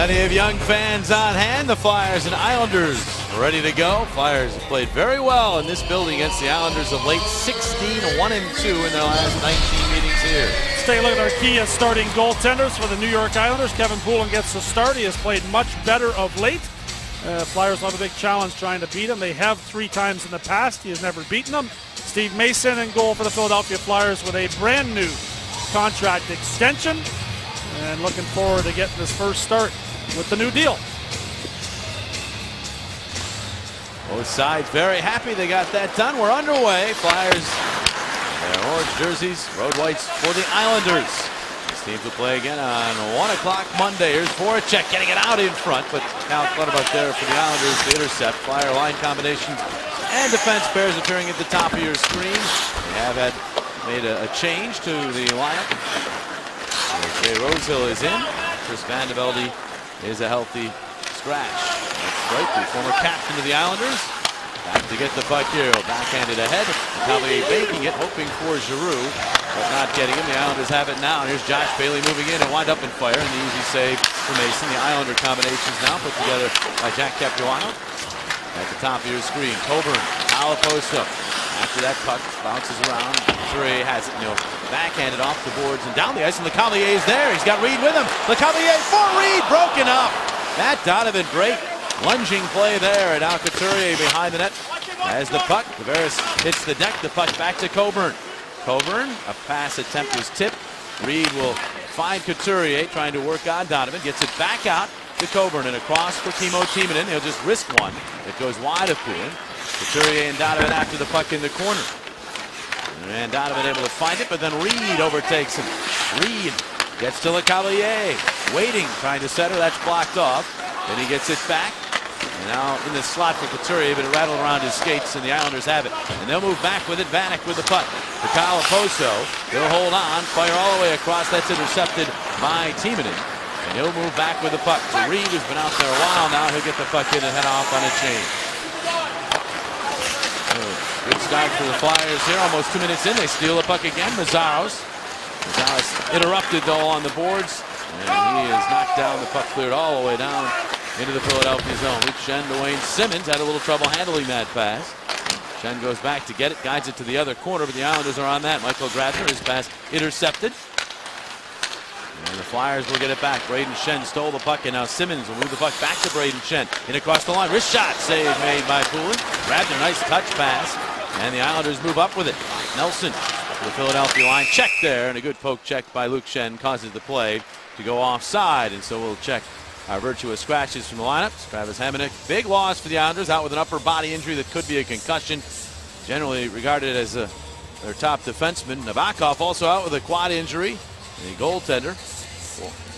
Plenty of young fans on hand. The Flyers and Islanders ready to go. Flyers have played very well in this building against the Islanders of late. 16-1-2 in their last 19 meetings here. Let's take a look at our key starting goaltenders for the New York Islanders. Kevin Poulin gets the start. He has played much better of late. Flyers will have a big challenge trying to beat him. They have 3 times in the past. He has never beaten them. Steve Mason in goal for the Philadelphia Flyers with a brand new contract extension. And looking forward to getting this first start with the new deal. Both sides very happy they got that done. We're underway. Flyers, their orange jerseys, road whites for the Islanders. These teams will play again on 1 o'clock Monday. Here's Voracek getting it out in front, but now Clutterbuck there for the Islanders to intercept. Flyer line combinations and defense pairs appearing at the top of your screen. They have made a change to the lineup. Jay Rosehill is in. Chris Vandevelde is a healthy scratch. That's right, the former captain of the Islanders. Back to get the puck here. Backhanded ahead. Cavalier baking it, hoping for Giroux, but not getting him. The Islanders have it now. And here's Josh Bailey moving in and wind up in fire. And the easy save for Mason. The Islander combinations now put together by Jack Capuano. At the top of your screen, Coburn, Alaposa. After that puck bounces around, Couturier has it, backhanded off the boards and down the ice, and Lecavalier is there. He's got Reed with him. Lecavalier for Reed, broken up. Matt Donovan, great lunging play there, and now Couturier behind the net as the puck. Tavares hits the deck, the puck back to Coburn. Coburn, a pass attempt was tipped. Reed will find Couturier, trying to work on Donovan, gets it back out to Coburn and across for Timo Timonen. He'll just risk one. It goes wide of Poulin. Couturier and Donovan after the puck in the corner. And Donovan able to find it, but then Reed overtakes him. Reed gets to Lecavalier, waiting, trying to set her. That's blocked off. Then he gets it back. And now in the slot for Couturier, but it rattled around his skates, and the Islanders have it. And they'll move back with it. Vanek with the puck. For Kyle Oposo, they'll hold on, fire all the way across. That's intercepted by Timonen. And he'll move back with the puck. So Reed has been out there a while now. He'll get the puck in and head off on a change. Good start for the Flyers here. Almost 2 minutes in. They steal the puck again. Mazzaros interrupted though on the boards. And he is knocked down. The puck cleared all the way down into the Philadelphia zone. Luke Schenn, Dwayne Simmons had a little trouble handling that pass. Schenn goes back to get it. Guides it to the other corner, but the Islanders are on that. Michael Grabner, his pass intercepted. And the Flyers will get it back. Braden Schenn stole the puck, and now Simmons will move the puck back to Braden Schenn. In across the line. Wrist shot save made by Poulin. Grabner, nice touch pass. And the Islanders move up with it. Nelson to the Philadelphia line. Check there, and a good poke check by Luke Schenn causes the play to go offside. And so we'll check our virtuous scratches from the lineups. Travis Hamonic, big loss for the Islanders, out with an upper body injury that could be a concussion. Generally regarded as their top defenseman. Nabokov also out with a quad injury. The goaltender.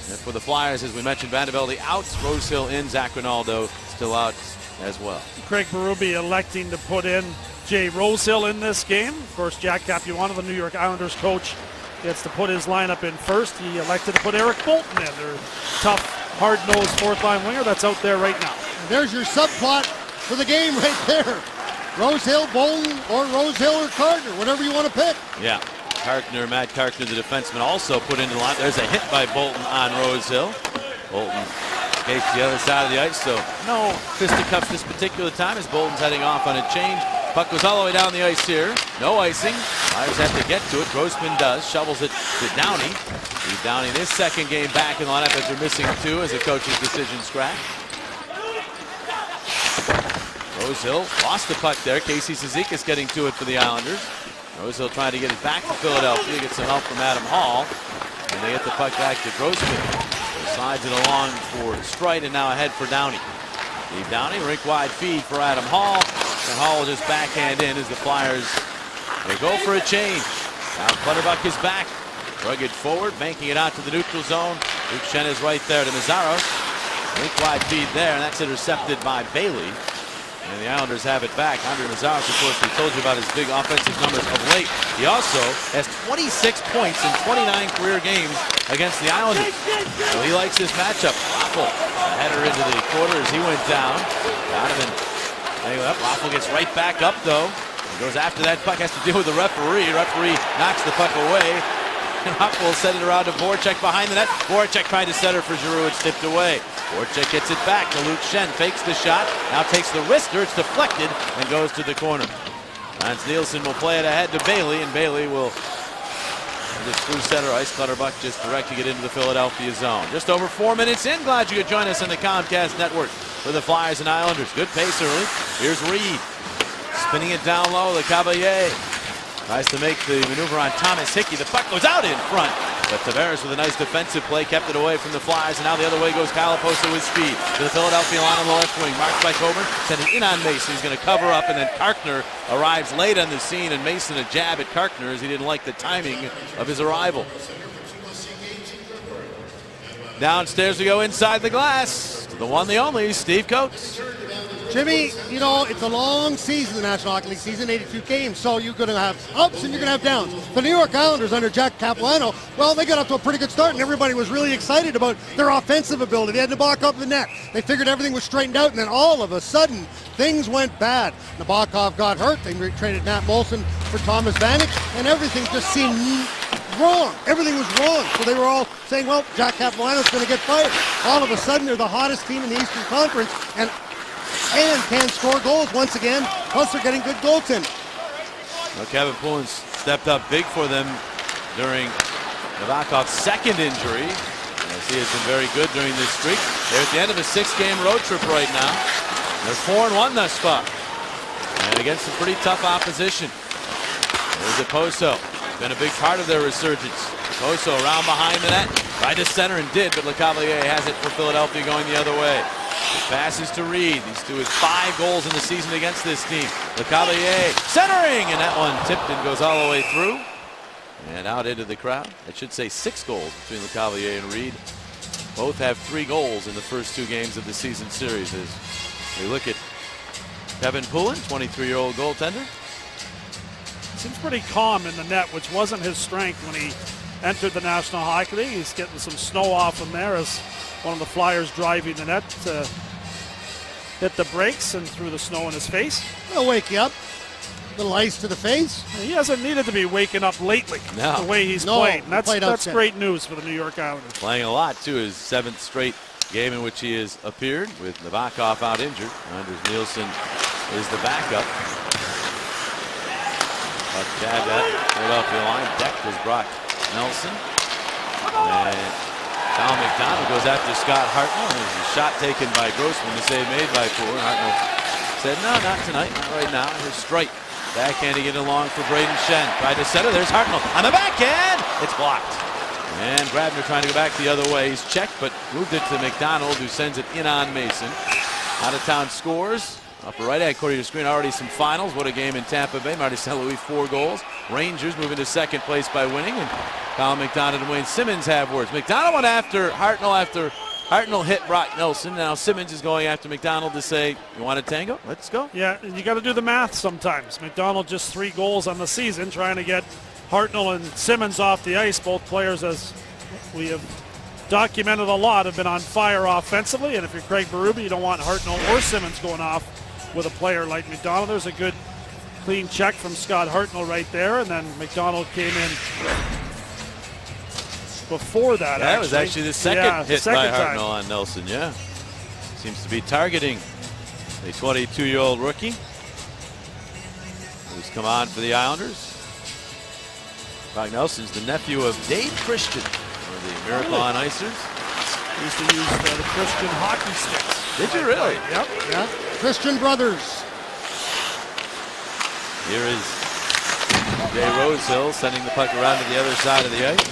And for the Flyers, as we mentioned, Vandevelde out, Rosehill in, Zach Rinaldo still out as well. Craig Berube electing to put in Jay Rosehill in this game. Of course, Jack Capuano, the New York Islanders coach, gets to put his lineup in first. He elected to put Eric Bolton in, their tough, hard-nosed fourth-line winger that's out there right now. And there's your subplot for the game right there. Rosehill, Bolton, or Rosehill or Carter, whatever you want to pick. Yeah. Karkner, Matt Karkner, the defenseman, also put into the line. There's a hit by Bolton on Rosehill. Bolton escapes the other side of the ice, so no fisticuffs this particular time as Bolton's heading off on a change. Puck goes all the way down the ice here. No icing. Flyers have to get to it. Grossman does. Shovels it to Downey. Steve Downey, this second game back in the lineup as they're missing 2 as a coach's decision scratch. Rosehill lost the puck there. Casey Cizikas getting to it for the Islanders. Rosehill trying to get it back to Philadelphia. Get some help from Adam Hall. And they get the puck back to Grossman. Slides it along for Strite and now ahead for Downey. Steve Downey, rink-wide feed for Adam Hall. And Hall will just backhand in as the Flyers, they go for a change. Now Clutterbuck is back. Rugged forward, banking it out to the neutral zone. Luke Schenn is right there to Mazzaros. Rink-wide feed there, and that's intercepted by Bailey. And the Islanders have it back. Andre Mazzaros, of course, we told you about his big offensive numbers of late. He also has 26 points in 29 career games against the Islanders. So he likes this matchup. Raffl, a header into the quarter as he went down. Donovan, Raffl gets right back up, though. He goes after that puck, has to deal with the referee. Referee knocks the puck away. And Huck will send it around to Voracek behind the net. Voracek trying to center for Giroux. It's tipped away. Voracek gets it back to Luke Schenn. Fakes the shot. Now takes the wrister. It's deflected and goes to the corner. Lance Nielsen will play it ahead to Bailey, and Bailey will just through center ice. Clutterbuck just directing it into the Philadelphia zone. Just over 4 minutes in. Glad you could join us on the Comcast Network for the Flyers and Islanders. Good pace early. Here's Reed. Spinning it down low. Le Cavalier tries to make the maneuver on Thomas Hickey. The puck goes out in front. But Tavares with a nice defensive play kept it away from the Flyers. And now the other way goes Kyle Oposo with speed. To the Philadelphia line on the left wing. Marked by Coburn. Sent it in on Mason. He's going to cover up. And then Karkner arrives late on the scene. And Mason a jab at Karkner as he didn't like the timing of his arrival. Downstairs we go inside the glass. To the one, the only, Steve Coates. Jimmy, you know, it's a long season, the National Hockey League season, 82 games, so you're going to have ups and you're going to have downs. The New York Islanders under Jack Capilano, well, they got off to a pretty good start, and everybody was really excited about their offensive ability. They had Nabokov the net. They figured everything was straightened out, and then all of a sudden, things went bad. Nabokov got hurt. They traded Matt Molson for Thomas Vanek, and everything just seemed wrong. Everything was wrong. So they were all saying, well, Jack Capilano's going to get fired. All of a sudden, they're the hottest team in the Eastern Conference, and can score goals once again. Plus, they're getting good goaltending. Well, Kevin Poulin stepped up big for them during Nabokov's second injury. As he has been very good during this streak. They're at the end of a 6-game road trip right now. They're 4-1 thus far. And against some pretty tough opposition. There's Oposo. Been a big part of their resurgence. Oposo around behind the net. Tried to center and did, but Le Cavalier has it for Philadelphia going the other way. Passes to Reed. These two with 5 goals in the season against this team. Le Cavalier centering, and that one tipped and goes all the way through. And out into the crowd. I should say 6 goals between Le Cavalier and Reed. Both have 3 goals in the first 2 games of the season series. As we look at Kevin Poulin, 23-year-old goaltender. Seems pretty calm in the net, which wasn't his strength when he entered the National Hockey League. He's getting some snow off him there as one of the Flyers driving the net to hit the brakes and threw the snow in his face. They'll wake you up. Little ice to the face. He hasn't needed to be waking up lately. No. The way he's played. And that's great news for the New York Islanders. Playing a lot, too. His 7th straight game in which he has appeared with Nabokov out injured. Anders Nielsen is the backup. Jabbed at Philadelphia line. Decked was Brock Nelson. And Cal McDonald goes after Scott Hartnell. There's a shot taken by Grossman. The save made by Poor. Hartnell said, no, not tonight, not right now. Here's Streit. Backhanding it along for Braden Schenn. Tried to center. There's Hartnell on the backhand. It's blocked. And Grabner trying to go back the other way. He's checked, but moved it to McDonald, who sends it in on Mason. Out of town scores. Upper right hand corner of your screen, already some finals. What a game in Tampa Bay. Marty St. Louis, 4 goals. Rangers moving to second place by winning. And Kyle McDonald and Wayne Simmons have words. McDonald went after Hartnell after Hartnell hit Brock Nelson. Now Simmons is going after McDonald to say, you want a tango? Let's go. Yeah, you got to do the math sometimes. McDonald just 3 goals on the season, trying to get Hartnell and Simmons off the ice. Both players, as we have documented a lot, have been on fire offensively. And if you're Craig Berube, you don't want Hartnell or Simmons going off with a player like McDonald. There's a good clean check from Scott Hartnell right there, and then McDonald came in before that. That was actually the second hit by Hartnell time on Nelson, yeah. Seems to be targeting a 22-year-old rookie who's come on for the Islanders. Brock Nelson's the nephew of Dave Christian, one of the Miracle on Icers. Used to use the Christian hockey sticks. Did you really? Yep. Yeah. Christian brothers. Here is Jay Rosehill sending the puck around to the other side of the ice.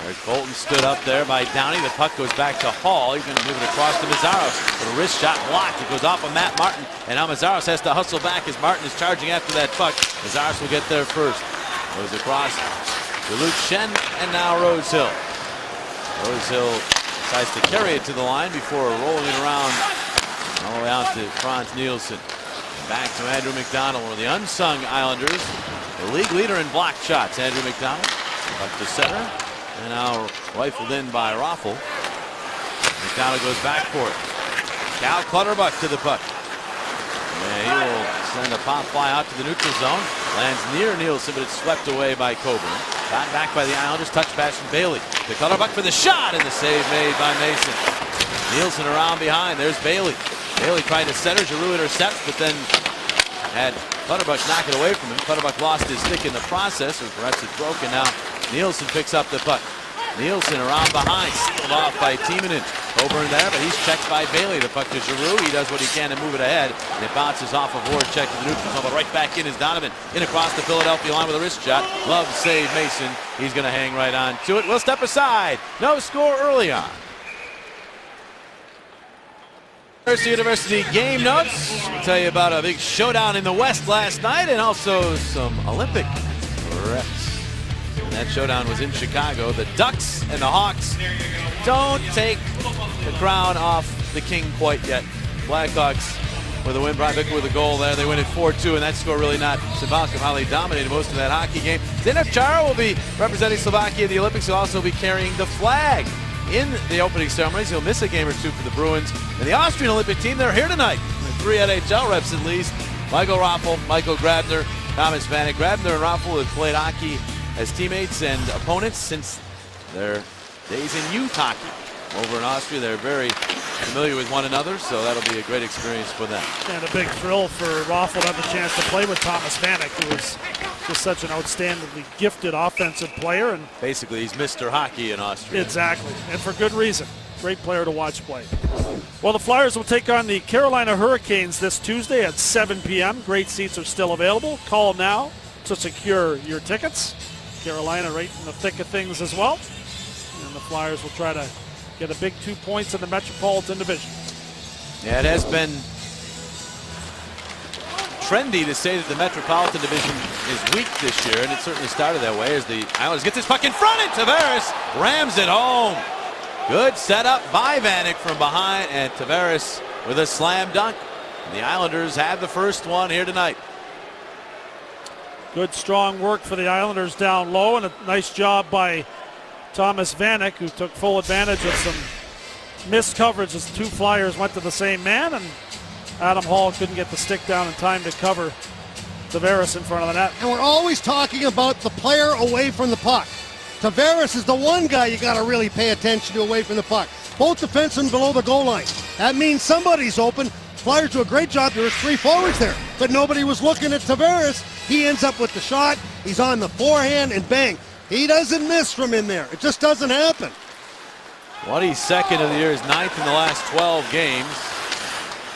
Eric Colton stood up there by Downey. The puck goes back to Hall. He's going to move it across to Mazzaros. But a wrist shot blocked. It goes off of Matt Martin. And now Mazzaros has to hustle back as Martin is charging after that puck. Mazzaros will get there first. Goes across to Luke Schenn and now Rosehill. Rosehill decides to carry it to the line before rolling it around all the way out to Frans Nielsen. Back to Andrew McDonald, one of the unsung Islanders. The league leader in block shots, Andrew McDonald. Up to center. And now rifled in by Raffle. McDonald goes back for it. Cal Clutterbuck to the puck. And he will send a pop fly out to the neutral zone. Lands near Nielsen, but it's swept away by Coburn. Got back by the Islanders. Touch pass from Bailey. To Clutterbuck for the shot, and the save made by Mason. Nielsen around behind. There's Bailey. Bailey tried to center. Giroux intercepts, but then had Clutterbuck knock it away from him. Clutterbuck lost his stick in the process, or perhaps it's broken. Now Nielsen picks up the puck. Nielsen around behind, sealed off by Timonen. Coburn there, but he's checked by Bailey. The puck to Giroux. He does what he can to move it ahead, and it bounces off of Voracek to the neutral zone, but right back in is Donovan. In across the Philadelphia line with a wrist shot. Love save Mason. He's going to hang right on to it. We'll step aside. No score early on. University game notes. We'll tell you about a big showdown in the West last night, and also some Olympic reps. That showdown was in Chicago. The Ducks and the Hawks don't take the crown off the king quite yet. Blackhawks with a win. Brian Bicker with a goal there. They win it 4-2, and that score really not symbolic of how they dominated most of that hockey game. Zdeno Chara will be representing Slovakia at the Olympics. He'll also be carrying the flag in the opening ceremonies. He'll miss a game or two for the Bruins. And the Austrian Olympic team, they're here tonight. 3 NHL reps at least. Michael Raffl, Michael Grabner, Thomas Vanek. Grabner and Raffl have played hockey as teammates and opponents since their days in youth hockey over in Austria. They're very familiar with one another, so that'll be a great experience for them. And a big thrill for Raffl to have the chance to play with Thomas Vanek, who is just such an outstandingly gifted offensive player. And basically, he's Mr. Hockey in Austria. Exactly, and for good reason. Great player to watch play. Well, the Flyers will take on the Carolina Hurricanes this Tuesday at 7 p.m. Great seats are still available. Call now to secure your tickets. Carolina right in the thick of things as well. And the Flyers will try to get a big 2 points in the Metropolitan Division. Yeah, it has been trendy to say that the Metropolitan Division is weak this year, and it certainly started that way as the Islanders get this puck in front, and Tavares rams it home. Good setup by Vanek from behind, and Tavares with a slam dunk. And the Islanders have the first one here tonight. Good strong work for the Islanders down low, and a nice job by Thomas Vanek, who took full advantage of some missed coverage as 2 Flyers went to the same man, and Adam Hall couldn't get the stick down in time to cover Tavares in front of the net. And we're always talking about the player away from the puck. Tavares is the one guy you got to really pay attention to away from the puck. Both defensemen below the goal line. That means somebody's open. Flyers do a great job. There was 3 forwards there, but nobody was looking at Tavares. He ends up with the shot. He's on the forehand, and bang. He doesn't miss from in there. It just doesn't happen. 22nd of the year is 9th in the last 12 games.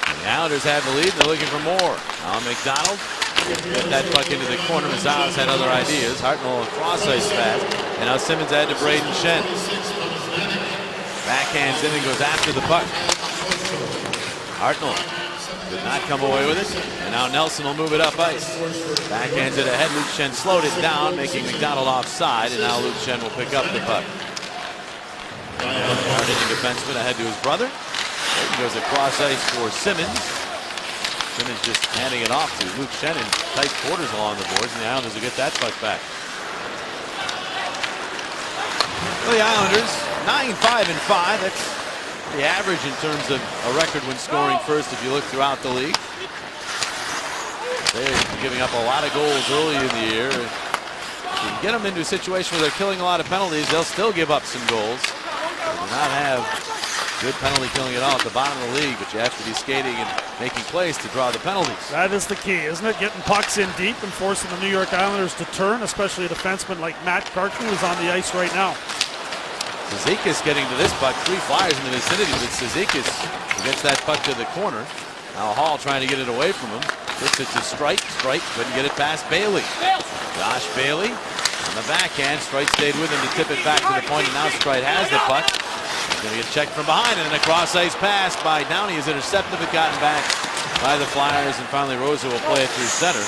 And the Islanders have the lead, and they're looking for more. Now McDonald get that puck into the corner. Mazaos had other ideas. Hartnell cross ice pass. And now Simmons ahead to Braden Shen. Backhands in and goes after the puck. Hartnell did not come away with it. And now Nelson will move it up ice. Backhands it ahead. Luke Shen slowed it down, making McDonald offside. And now Luke Shen will pick up the puck. Hard-hitting defenseman ahead to his brother. Braden goes across ice for Simmons. Simmons just handing it off to Luke Shen in tight quarters along the boards. And the Islanders will get that puck back. Well, the Islanders, 9-5-5. That's the average in terms of a record when scoring first if you look throughout the league. They're giving up a lot of goals early in the year. If you get them into a situation where they're killing a lot of penalties, they'll still give up some goals. They do not have good penalty killing at all at the bottom of the league, but you have to be skating and making plays to draw the penalties. That is the key, isn't it? Getting pucks in deep and forcing the New York Islanders to turn, especially a defenseman like Matt Cartney, who's on the ice right now. Cizikas getting to this puck. 3 Flyers in the vicinity, but Cizikas gets that puck to the corner. Now Hall trying to get it away from him. Gets it to Streit. Streit couldn't get it past Bailey. Josh Bailey on the backhand. Streit stayed with him to tip it back to the point, and now Streit has the puck. He's going to get checked from behind, and then a cross-ice pass by Downey is intercepted but gotten back by the Flyers, and finally Rosa will play it through center.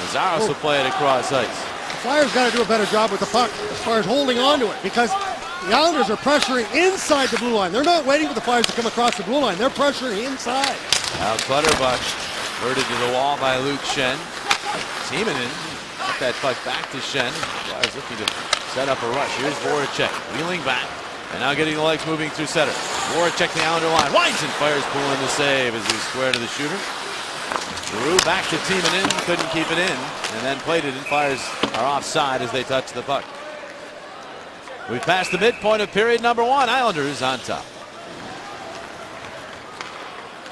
Mazaros will play it across ice. The Flyers got to do a better job with the puck as far as holding on to it, because the Islanders are pressuring inside the blue line. They're not waiting for the Flyers to come across the blue line. They're pressuring inside. Now Clutterbuck herded to the wall by Luke Shen. Timonen got that puck back to Shen. Flyers looking to set up a rush. Here's Voracek wheeling back and now getting the legs moving through center. Voracek the Islander line. Winds and fires, pulling the save as he's square to the shooter. Giroux back to Timonen, couldn't keep it in, and then played it, and Flyers are offside as they touch the puck. We've passed the midpoint of period number 1. Islanders on top.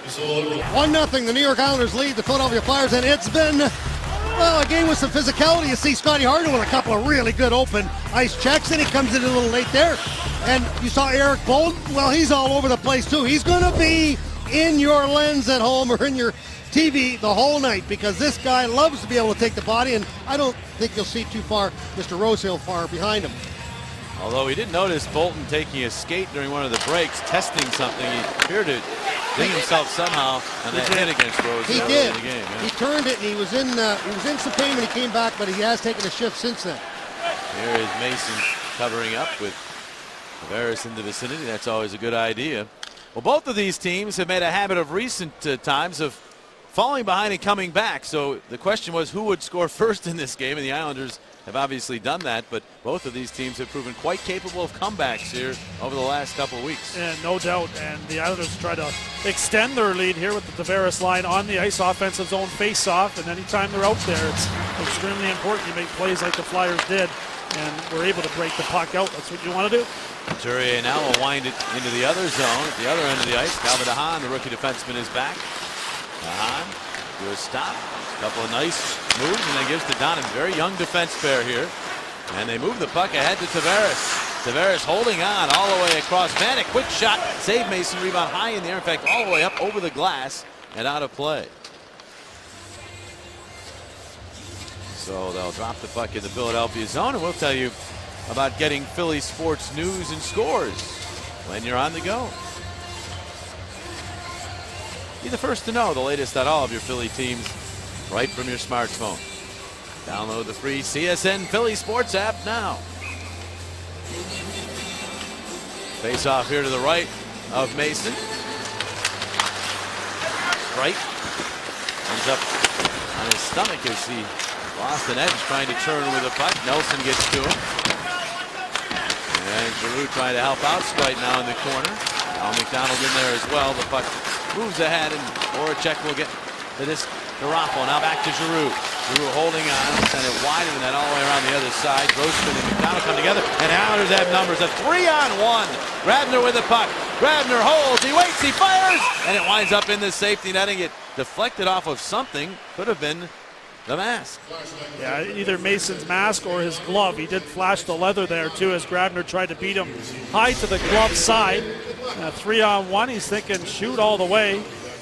1-0. The New York Islanders lead the Philadelphia Flyers, and it's been, well, a game with some physicality. You see Scotty Harden with a couple of really good open ice checks, and he comes in a little late there. And you saw Eric Bolton. Well, he's all over the place, too. He's going to be in your lens at home or in your TV the whole night because this guy loves to be able to take the body, and I don't think you'll see too far Mr. Rosehill far behind him. Although we did notice Bolton taking a skate during one of the breaks, testing something. He appeared to ding himself somehow on that hit against Rose. He did. In the game, yeah. He turned it, and he was in some pain when he came back, but he has taken a shift since then. Here is Mason covering up with Tavares in the vicinity. That's always a good idea. Well, both of these teams have made a habit of recent times of falling behind and coming back. So the question was who would score first in this game, and the Islanders have obviously done that, but both of these teams have proven quite capable of comebacks here over the last couple of weeks. And no doubt, and the Islanders try to extend their lead here with the Tavares line on the ice, offensive zone face-off, and anytime they're out there, it's extremely important you make plays like the Flyers did, and we're able to break the puck out. That's what you want to do. Couturier now will wind it into the other zone at the other end of the ice. Calvin DeHaan, the rookie defenseman, is back. DeHaan, do a stop. A couple of nice moves, and then gives to Donovan. Very young defense pair here. And they move the puck ahead to Tavares. Tavares holding on all the way across. Vanek, quick shot. Save Mason. Rebound high in the air. In fact, all the way up over the glass and out of play. So they'll drop the puck in the Philadelphia zone, and we'll tell you about getting Philly sports news and scores when you're on the go. Be the first to know the latest on all of your Philly teams right from your smartphone. Download the free CSN Philly Sports app now. Face off here to the right of Mason. Right. Ends up on his stomach as he lost an edge trying to turn with a puck. Nelson gets to him. And Giroux trying to help out Sprite now in the corner. Al McDonald in there as well. The puck moves ahead, and Voracek will get to this. Raffle now back to Giroux. Giroux holding on, send it wide of the net all the way around the other side. Grossman and McDonald come together, and Islanders have numbers. A 3-on-1. Grabner with the puck. Grabner holds, he waits, he fires, and it winds up in the safety netting. It deflected off of something. Could have been the mask. Yeah, either Mason's mask or his glove. He did flash the leather there too as Grabner tried to beat him high to the glove side. 3-on-1, he's thinking shoot all the way.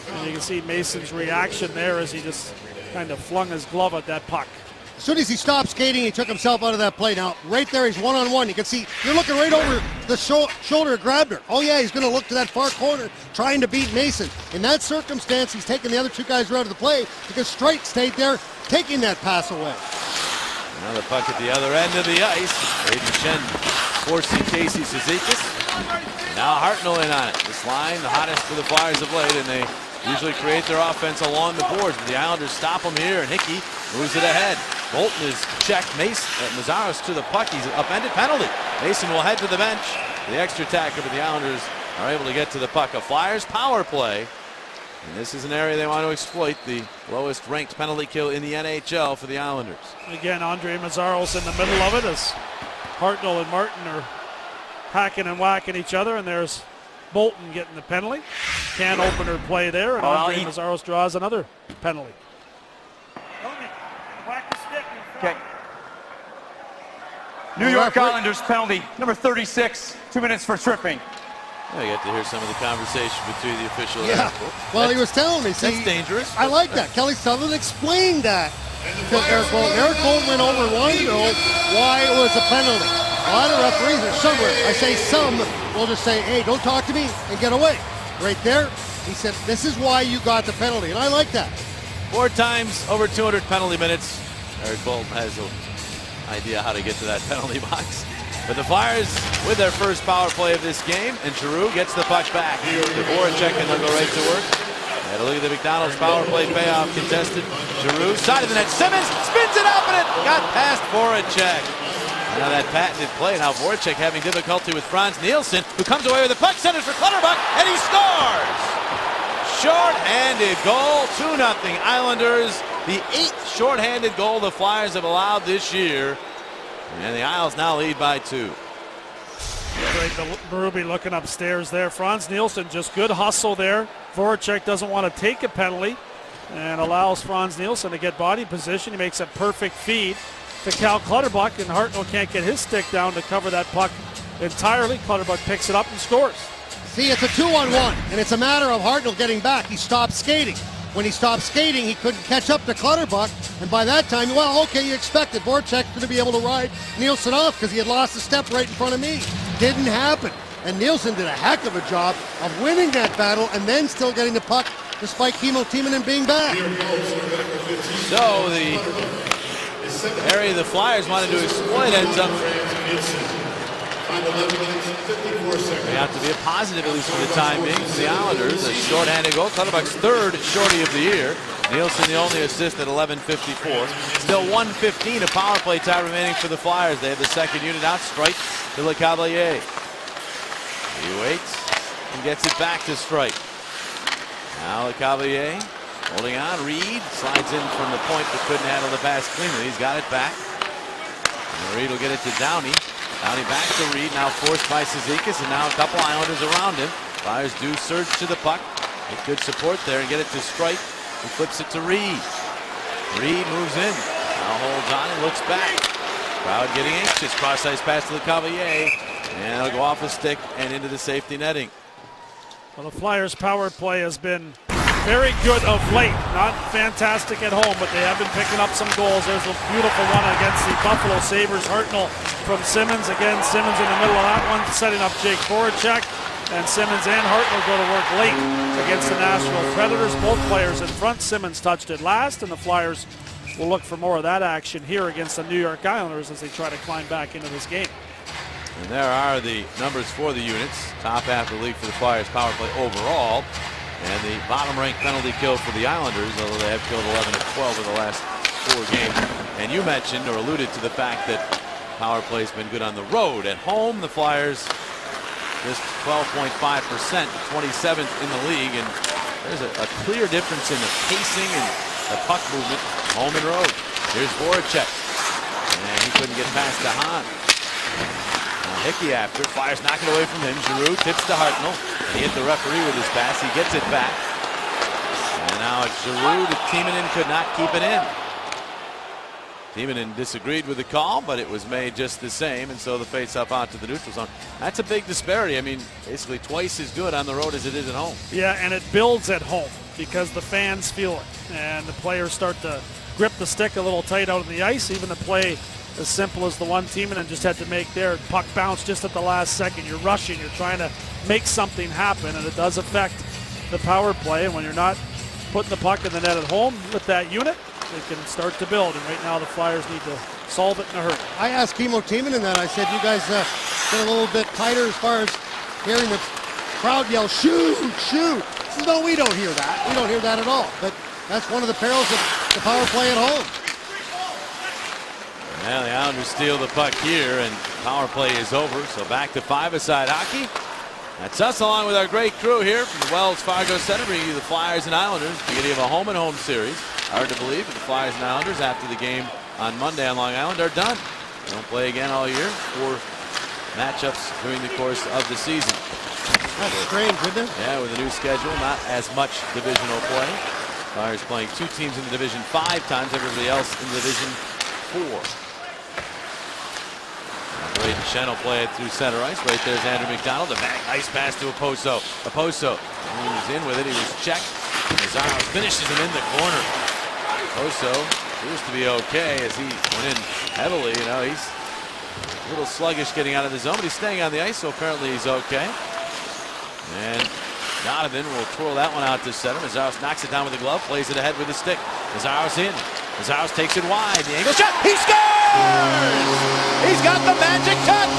And you can see Mason's reaction there as he just kind of flung his glove at that puck. As soon as he stopped skating, he took himself out of that play. Now, right there, he's one-on-one. You can see, you're looking right over the shoulder of Grabner. Oh, yeah, he's going to look to that far corner, trying to beat Mason. In that circumstance, he's taking the other two guys out of the play because Streit stayed there, taking that pass away. Now the puck at the other end of the ice. Brady Shen forcing Casey Cizikas. Now Hartnell in on it. This line, the hottest for the Flyers of late, and they usually create their offense along the boards. But the Islanders stop them here, and Hickey moves it ahead. Bolton is checked. Mazzaros to the puck. He's an upended penalty. Mason will head to the bench. The extra tacker, but the Islanders are able to get to the puck. A Flyers power play. And this is an area they want to exploit, the lowest ranked penalty kill in the NHL for the Islanders. Again, Andre Mazzaros in the middle of it as Hartnell and Martin are hacking and whacking each other, and there's Bolton getting the penalty. Can opener play there, and Andre Mazzaros draws another penalty. Okay. New York Islanders penalty, number 36, 2 minutes for tripping. I get to hear some of the conversation between the official and Yeah, well, he was telling me. See, that's dangerous. I like that. Kelly Sutherland explained that to Eric Bolton. Eric Bolton went over and wanted to know why it was a penalty. A lot of referees are somewhere. I say some will just say, hey, don't talk to me and get away. Right there, he said, this is why you got the penalty, and I like that. 4 times over 200 penalty minutes. Eric Bolton has an idea how to get to that penalty box. But the Flyers with their first power play of this game, and Giroux gets the puck back to Voracek, and they'll go right to work. And a look at the McDonald's power play payoff contested. Giroux, side of the net, Simmons spins it up, and it got past Voracek. Now that patented play, now Voracek having difficulty with Franz Nielsen, who comes away with the puck, centers for Clutterbuck, and he scores! short-handed goal, 2-0 Islanders. The 8th short-handed goal the Flyers have allowed this year. And the Isles now lead by 2. Great, Berube looking upstairs there. Franz Nielsen, just good hustle there. Voracek doesn't want to take a penalty and allows Franz Nielsen to get body position. He makes a perfect feed to Cal Clutterbuck, and Hartnell can't get his stick down to cover that puck entirely. Clutterbuck picks it up and scores. See, it's a 2-on-1, and it's a matter of Hartnell getting back. He stopped skating. When he stopped skating, he couldn't catch up to Clutterbuck, and by that time, well, okay, you expected Voracek to be able to ride Nielsen off because he had lost a step right in front of me. Didn't happen, and Nielsen did a heck of a job of winning that battle and then still getting the puck despite Kimmo Timonen being back. So the area the Flyers wanted to exploit ends up turning out to be a positive, at least for the time being, for the Islanders. A short-handed goal, Clutterbuck's 3rd shorty of the year. Nielsen the only assist at 11:54. Still 1:15 of power play time remaining for the Flyers. They have the second unit out. Strike to Lecavalier. He waits and gets it back to Strike. Now Lecavalier holding on. Reed slides in from the point but couldn't handle the pass cleanly. He's got it back. And Reed will get it to Downey. Downey back to Reed, now forced by Cizikas, and now a couple Islanders around him. Flyers do surge to the puck. Get good support there and get it to Strike. He flips it to Reed. Reed moves in. Now holds on and looks back. Crowd getting anxious. Cross ice pass to Lecavalier. And it'll go off a stick and into the safety netting. Well, the Flyers' power play has been very good of late. Not fantastic at home, but they have been picking up some goals. There's a beautiful one against the Buffalo Sabres. Hartnell from Simmons. Again, Simmons in the middle of that one, setting up Jake Voracek. And Simmons and Hartnell go to work late against the Nashville Predators. Both players in front. Simmons touched it last, and the Flyers will look for more of that action here against the New York Islanders as they try to climb back into this game. And there are the numbers for the units. Top half of the league for the Flyers power play overall. And the bottom-ranked penalty kill for the Islanders, although they have killed 11 of 12 in the last 4 games. And you mentioned or alluded to the fact that power play's been good on the road. At home, the Flyers just 12.5%, 27th in the league. And there's a clear difference in the pacing and the puck movement, home and road. Here's Voracek. And he couldn't get past the Hahn. Hickey after. Flyers knock it away from him. Giroux tips to Hartnell. He hit the referee with his pass. He gets it back. And now it's Giroux. Timonen could not keep it in. Timonen disagreed with the call, but it was made just the same, and so the face-off out to the neutral zone. That's a big disparity. I mean, basically twice as good on the road as it is at home. Yeah, and it builds at home because the fans feel it, and the players start to grip the stick a little tight out on the ice. Even the play as simple as the one Timonen just had to make there. Puck bounce just at the last second. You're rushing. You're trying to make something happen, and it does affect the power play. And when you're not putting the puck in the net at home with that unit, it can start to build. And right now the Flyers need to solve it in a hurry. I asked Kimmo Timonen that. I said, you guys get a little bit tighter as far as hearing the crowd yell, shoot, shoot. He says, no, we don't hear that. We don't hear that at all. But that's one of the perils of the power play at home. Well, the Islanders steal the puck here, and power play is over. So back to five-a-side hockey. That's us along with our great crew here from the Wells Fargo Center, bringing you the Flyers and Islanders, beginning of a home-and-home series. Hard to believe, but the Flyers and Islanders, after the game on Monday on Long Island, are done. They don't play again all year. 4 matchups during the course of the season. That's strange, isn't it? Yeah, with a new schedule, not as much divisional play. Flyers playing 2 teams in the division 5 times, everybody else in division 4. Braden Shen will play it through center ice. Right there's Andrew McDonald. A back ice pass to Oposo. Oposo moves in with it. He was checked. Mazaros finishes him in the corner. Oposo appears to be okay as he went in heavily. You know, he's a little sluggish getting out of the zone, but he's staying on the ice, so apparently he's okay. And Donovan will twirl that one out to center. Mazaros knocks it down with the glove, plays it ahead with the stick. Mazaros in. Mazaros takes it wide. The angle shot. He scores! He's got the magic touch.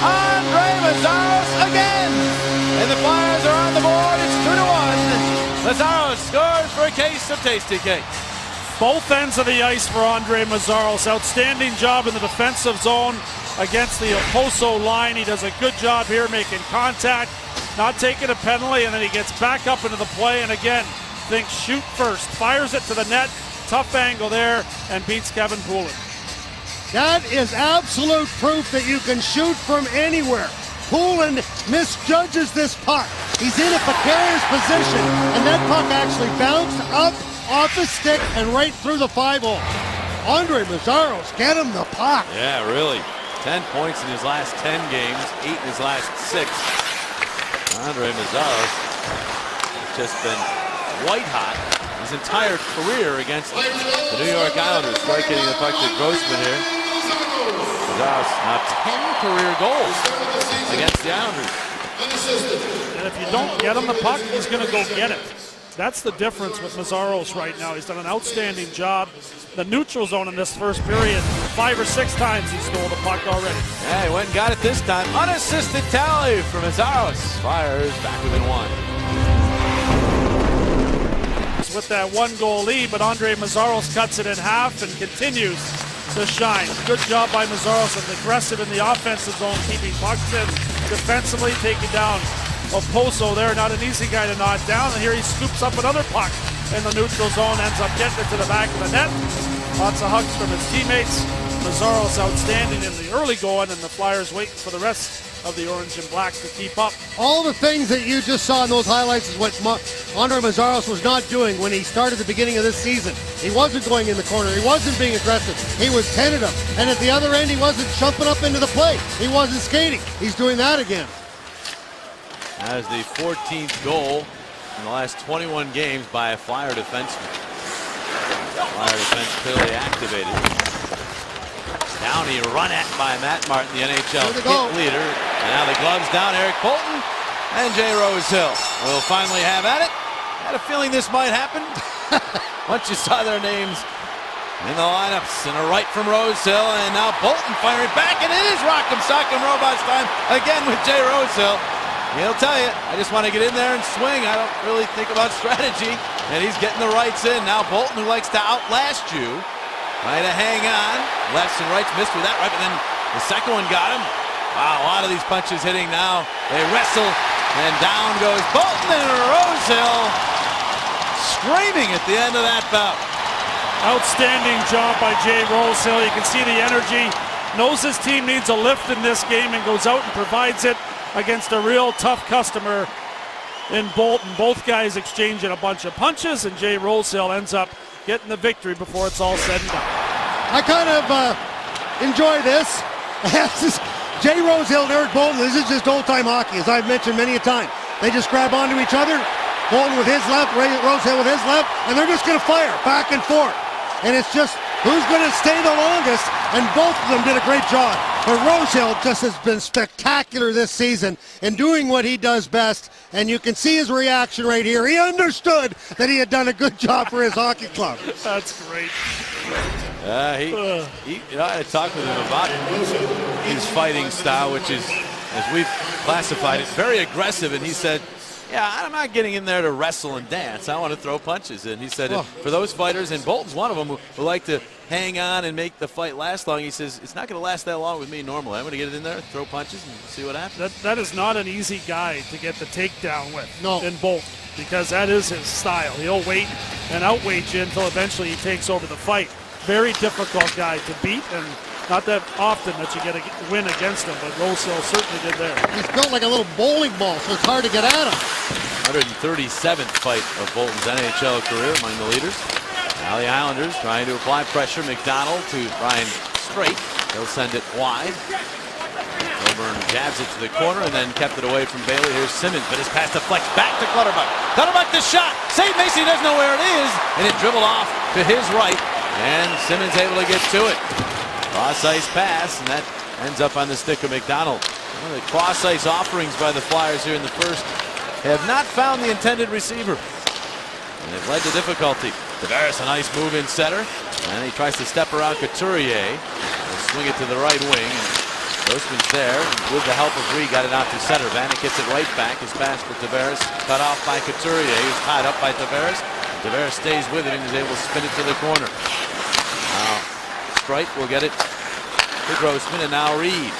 Andre Mazaros again. And the Flyers are on the board. It's 2-1. Mazaros scores for a case of Tasty Cakes. Both ends of the ice for Andre Mazaros. Outstanding job in the defensive zone against the Oposo line. He does a good job here making contact. not taking a penalty, and then he gets back up into the play, and again, thinks shoot first, fires it to the net, tough angle there, and beats Kevin Poulin. That is absolute proof that you can shoot from anywhere. Poulin misjudges this puck. He's in a precarious position, and that puck actually bounced up off the stick and right through the 5-hole. Andre Meszaros, get him the puck. Yeah, really. 10 points in his last 10 games, 8 in his last 6. Andre Meszaros has just been white hot his entire career against the New York Islanders. Strike hitting the puck to Grossman here. Meszaros now 10 career goals against the Islanders. And if you don't get him the puck, he's going to go get it. That's the difference with Meszaros right now. He's done an outstanding job. The neutral zone in this first period, 5 or 6 times he stole the puck already. Yeah, he went and got it this time. Unassisted tally from Meszaros. Flyers back within 1. With that 1-goal lead, but Andre Meszaros cuts it in half and continues to shine. Good job by Meszaros, and aggressive in the offensive zone, keeping pucks in. Defensively, taking down Oposo there. Not an easy guy to knock down, and here he scoops up another puck in the neutral zone, ends up getting it to the back of the net. Lots of hugs from his teammates. Meszaros outstanding in the early going, and the Flyers waiting for the rest of the orange and black to keep up. All the things that you just saw in those highlights is what Andre Meszaros was not doing when he started the beginning of this season. He wasn't going in the corner. He wasn't being aggressive. He was tentative. And at the other end, he wasn't jumping up into the play. He wasn't skating. He's doing that again. That is the 14th goal in the last 21 games by a Flyer defenseman. Flyer defense clearly activated. Downey run at by Matt Martin, the NHL hit leader. And now the gloves down, Eric Bolton and Jay Rosehill will finally have at it. Had a feeling this might happen. Once you saw their names in the lineups, and a right from Rosehill, and now Bolton firing back, and it is Rock'em Sock'em Robots time again with Jay Rosehill. He'll tell you, I just want to get in there and swing. I don't really think about strategy, and he's getting the rights in. Now Bolton, who likes to outlast you, trying to hang on. Lefts and rights missed with that right, but then the second one got him. Wow, a lot of these punches hitting now. They wrestle, and down goes Bolton, and Rosehill screaming at the end of that bout. Outstanding job by Jay Rosehill. You can see the energy. Knows his team needs a lift in this game and goes out and provides it against a real tough customer in Bolton. Both guys exchanging a bunch of punches, and Jay Rosehill ends up getting the victory before it's all said and done. I kind of enjoy this. Jay Rosehill and Eric Bolton, this is just old-time hockey, as I've mentioned many a time. They just grab onto each other, Bolton with his left, Rosehill with his left, and they're just going to fire back and forth. And it's just who's going to stay the longest, and both of them did a great job. But Rosehill just has been spectacular this season in doing what he does best, and you can see his reaction right here. He understood that he had done a good job for his hockey club. That's great. I had talked with him about his fighting style, which is, as we've classified it, very aggressive, and he said, yeah, I'm not getting in there to wrestle and dance. I want to throw punches. And he said, for those fighters, and Bolton's one of them, who like to hang on and make the fight last long, he says, it's not going to last that long with me normally. I'm going to get it in there, throw punches, and see what happens. That is not an easy guy to get the takedown with in Bolton, because that is his style. He'll wait and outweight you until eventually he takes over the fight. Very difficult guy to beat, and not that often that you get a win against him, but Rosehill certainly did there. He's built like a little bowling ball, so it's hard to get at him. 137th fight of Bolton's NHL career among the leaders. Now the Islanders trying to apply pressure. McDonald to Ryan Straight. He'll send it wide. Coburn jabs it to the corner and then kept it away from Bailey. Here's Simmons, but his pass deflects back to Clutterbuck. Clutterbuck the shot. St. Macy doesn't know where it is, and it dribbled off to his right, and Simmons able to get to it. Cross-ice pass, and that ends up on the stick of McDonald. One of the cross-ice offerings by the Flyers here in the first have not found the intended receiver, and they've led to difficulty. Tavares, a nice move in center, and he tries to step around Couturier. He'll swing it to the right wing, and Grossman's there. With the help of Reed, got it out to center. Vanek gets it right back. His pass for Tavares, cut off by Couturier. He was tied up by Tavares. Tavares stays with it and is able to spin it to the corner. Now, Strite will get it to Grossman, and now Reed.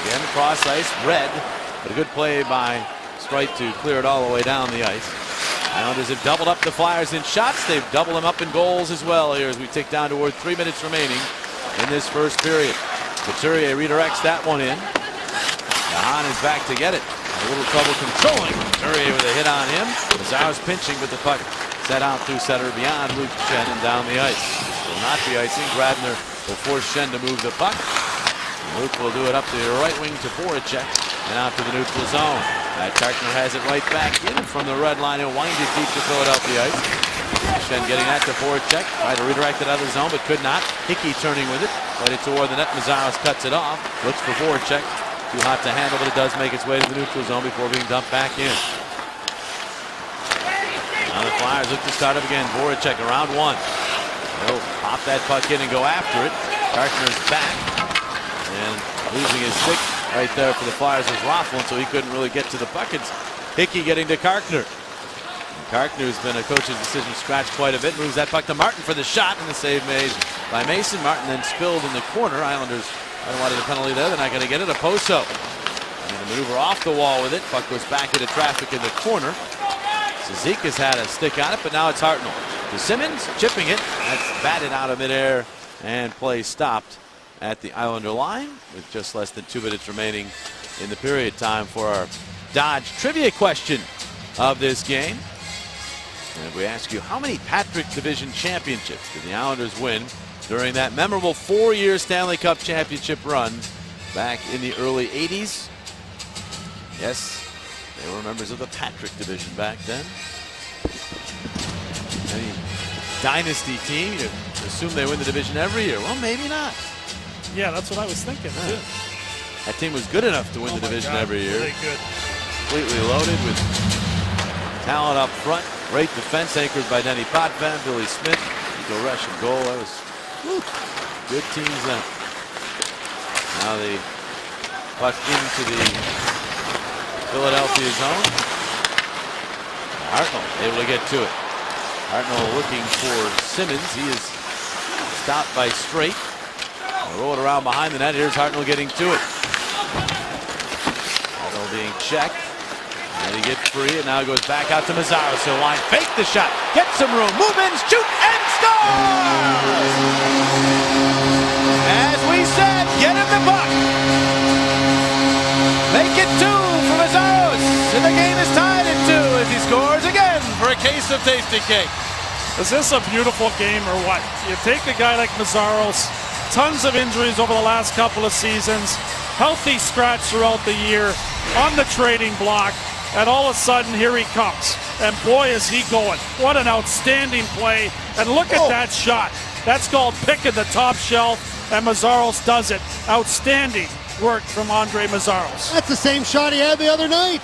Again, cross ice, red, but a good play by right to clear it all the way down the ice. Islanders have doubled up the Flyers in shots. They've doubled them up in goals as well here as we tick down toward 3 minutes remaining in this first period. Couturier redirects that one in. Hahn is back to get it. A little trouble controlling. Couturier with a hit on him. Mazar's pinching with the puck set out through center beyond Luke Schenn and down the ice. Will not be icing. Grabner will force Schenn to move the puck. Luke will do it up the right wing to Voracek and out to the neutral zone. Kartner has it right back in from the red line. He'll wind it deep to Philadelphia ice. Schenn getting that to Voracek. Tried to redirect it out of the zone but could not. Hickey turning with it. Played it toward the net. Mazaros cuts it off. Looks for Voracek. Too hot to handle, but it does make its way to the neutral zone before being dumped back in. Now the Flyers look to start up again. Voracek around one. He'll pop that puck in and go after it. Kartner's back. And losing his stick right there for the Flyers was Raffl, so he couldn't really get to the puck. It's Hickey getting to Kartner. Kartner's been a coach's decision scratched quite a bit. Moves that puck to Martin for the shot, and the save made by Mason. Martin then spilled in the corner. Islanders wanted a penalty there. They're not going to get it. Oposo. And a maneuver off the wall with it. Puck goes back into traffic in the corner. Cizikas had a stick on it, but now it's Hartnell. To Simmons, chipping it. That's batted out of midair, and play stopped at the Islander line with just less than 2 minutes remaining in the period. Time for our Dodge trivia question of this game. And we ask you, how many Patrick Division championships did the Islanders win during that memorable 4-year Stanley Cup championship run back in the early 80s? Yes, they were members of the Patrick Division back then. Any dynasty team, you assume they win the division every year. Well, maybe not. Yeah, that's what I was thinking. Yeah. That team was good enough to win the division every year. Really good. Completely loaded with talent up front. Great defense anchored by Denny Potvin, Billy Smith, Nico Resch and goal. That was good teams then. Now the puck into the Philadelphia zone. Hartnell able to get to it. Hartnell looking for Simmons. He is stopped by Straight. Roll it around behind the net. Here's Hartnell getting to it. Hartnell being checked. And he gets free, and now goes back out to Mazzaros. He'll line, fake the shot, get some room, move in, shoot, and score! As we said, get him the puck. Make it 2 for Mazzaros, and the game is tied at 2 as he scores again for a case of Tasty Cake. Is this a beautiful game or what? You take a guy like Mazzaros, tons of injuries over the last couple of seasons, healthy scratch throughout the year, on the trading block, and all of a sudden here he comes. And boy is he going. What an outstanding play. And look at that shot. That's called picking the top shelf, and Mazzaros does it. Outstanding work from Andre Mazzaros. That's the same shot he had the other night.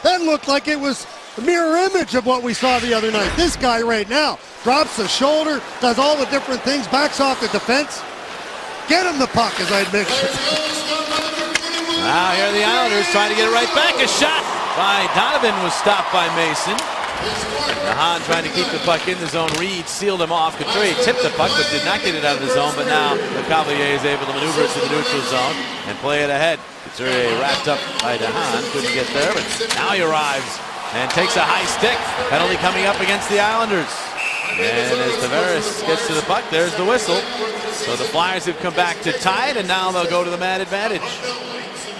That looked like it was a mirror image of what we saw the other night. This guy right now drops the shoulder, does all the different things, backs off the defense. Get him the puck, as I mentioned. Now here are the Islanders trying to get it right back. A shot by Donovan was stopped by Mason. Hahn trying to keep the puck in the zone. Reed sealed him off. Couturier tipped the puck but did not get it out of the zone. But now Lecavalier is able to maneuver it to the neutral zone and play it ahead. Couturier wrapped up by DeHaan. Couldn't get there, but now he arrives and takes a high stick. Penalty coming up against the Islanders. And as Tavares gets to the puck, there's the whistle. So the Flyers have come back to tie it, and now they'll go to the man advantage.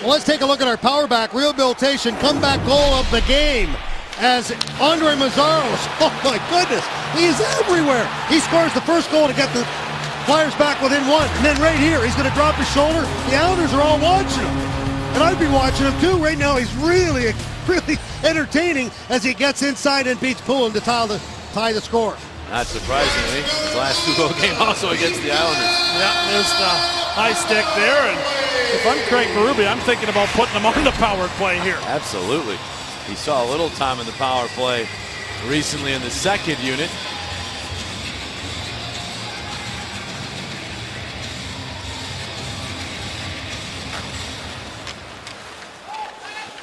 Well, let's take a look at our power back rehabilitation comeback goal of the game as Andre Mazzaros, oh my goodness, he is everywhere. He scores the first goal to get the Flyers back within 1. And then right here, he's going to drop his shoulder. The Islanders are all watching him. And I'd be watching him too. Right now, he's really entertaining as he gets inside and beats Poulin to tie the score. Not surprisingly, his last 2-goal game also against the Islanders. Yeah, there's the high stick there. And if I'm Craig Berube, I'm thinking about putting him on the power play here. Absolutely. He saw a little time in the power play recently in the second unit.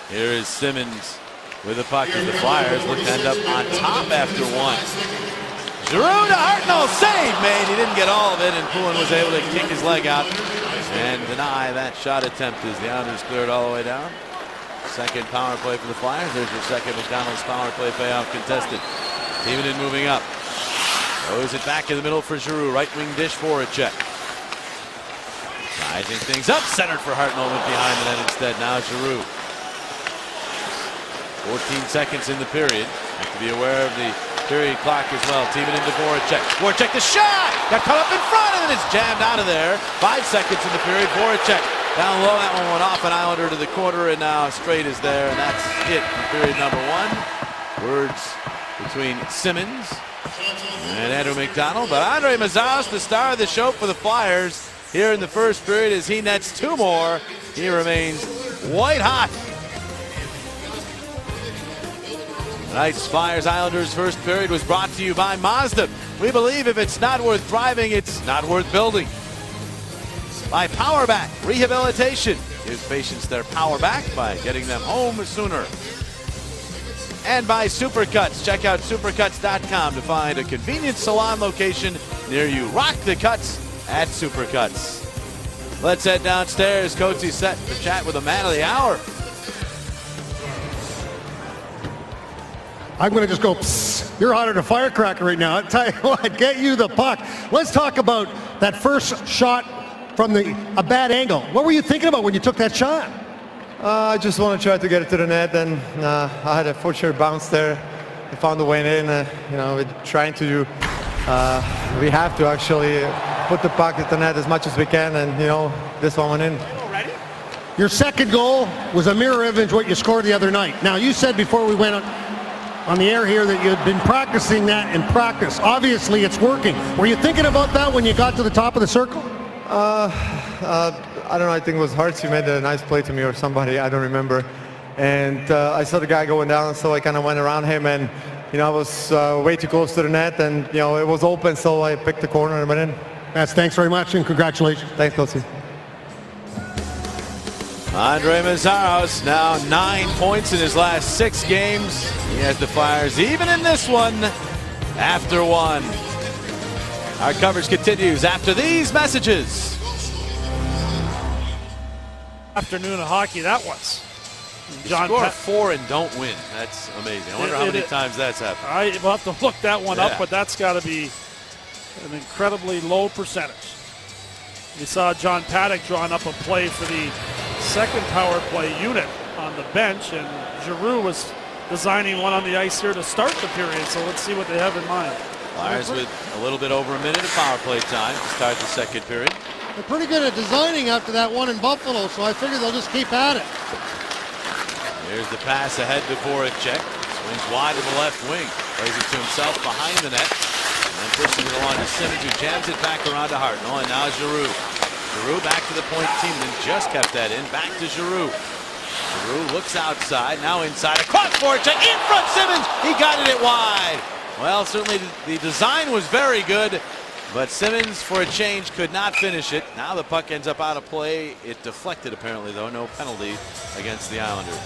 Here is Simmons with the puck as the Flyers look to end up on top after 1. Giroux to Hartnell, save made. He didn't get all of it, and Poulin was able to kick his leg out and deny that shot attempt as the Islanders cleared all the way down. second power play for the Flyers. There's your second McDonald's power play payoff contested. Timonen moving up. Throws it back in the middle for Giroux. Right wing dish for a check. Sizing things up. Centered for Hartnell. Went behind the net instead. Now Giroux. 14 seconds in the period. Have to be aware of the period clock as well. Timonen to Voracek. Voracek the shot! Got caught up in front and then it's jammed out of there. 5 seconds in the period. Voracek down low. That one went off an Islander to the corner and now straight is there. And that's it in period number 1. Words between Simmonds and Andrew McDonald. But Andre Mazaros, the star of the show for the Flyers here in the first period as he nets 2 more. He remains white hot. Tonight's Flyers Islanders first period was brought to you by Mazda. We believe if it's not worth driving, it's not worth building. By Powerback Rehabilitation. Gives patients their power back by getting them home sooner. And by Supercuts. Check out supercuts.com to find a convenient salon location near you. Rock the cuts at Supercuts. Let's head downstairs. Coatsy's set to chat with the man of the hour. I'm going to just go, psst, you're hotter than a firecracker right now. I'll tell you what, get you the puck. Let's talk about that first shot from a bad angle. What were you thinking about when you took that shot? I just want to try to get it to the net, and I had a fortunate bounce there. I found a way in. We're trying to do, we have to actually put the puck at the net as much as we can, and this one went in. Your second goal was a mirror image what you scored the other night. Now, you said before we went on the air here that you had been practicing that in practice. Obviously, it's working. Were you thinking about that when you got to the top of the circle? I don't know. I think it was Hartz who made a nice play to me or somebody. I don't remember. And I saw the guy going down, so I kind of went around him, and I was way too close to the net, and it was open, so I picked the corner and went in. Thanks very much, and congratulations. Thanks, Coatsy. Andre Mazaros now 9 points in his last 6 games. He has the Flyers even in this one after 1. Our coverage continues after these messages. Afternoon of hockey that was. John score 4 and don't win. That's amazing. I wonder how many times that's happened. I will have to look that one up, but that's got to be an incredibly low percentage. We saw John Paddock drawing up a play for the second power play unit on the bench, and Giroux was designing one on the ice here to start the period, so let's see what they have in mind. Flyers with a little bit over a minute of power play time to start the second period. They're pretty good at designing after that one in Buffalo, so I figure they'll just keep at it. Here's the pass ahead to Voracek. Swings wide to the left wing. Plays it to himself behind the net. And then pushes it along to Simmonds, who jams it back around to Hartnell. And now Giroux. Giroux back to the point. Timonen just kept that in. Back to Giroux. Giroux looks outside. Now inside. Across Voracek. In front Simmonds. He got it wide. Well, certainly the design was very good. But Simmonds, for a change, could not finish it. Now the puck ends up out of play. It deflected, apparently, though. No penalty against the Islanders.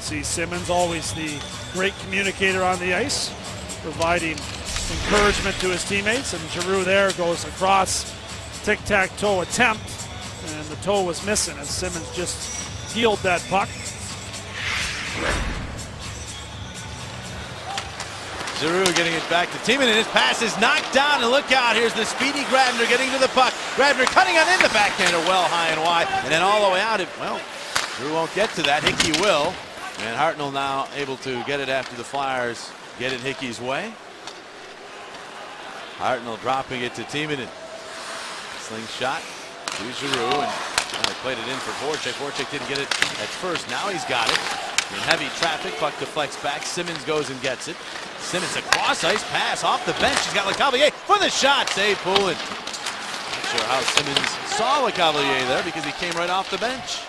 See Simmonds, always the great communicator on the ice, providing encouragement to his teammates. And Giroux there goes across, tic-tac-toe attempt, and the toe was missing as Simmonds just healed that puck. Giroux getting it back to Timonen. His pass is knocked down, and look out. Here's the speedy Grabner getting to the puck. Grabner cutting on in the backhander well high and wide, and then all the way out. Giroux won't get to that. Hickey will. And Hartnell now able to get it after the Flyers get it Hickey's way. Hartnell dropping it to Timonen. Slingshot to Giroux, and played it in for Voracek. Voracek didn't get it at first. Now he's got it. In heavy traffic, puck deflects back. Simmonds goes and gets it. Simmonds a cross ice pass off the bench. He's got LeCavalier for the shot. Save Poulin. Not sure how Simmonds saw LeCavalier there because he came right off the bench.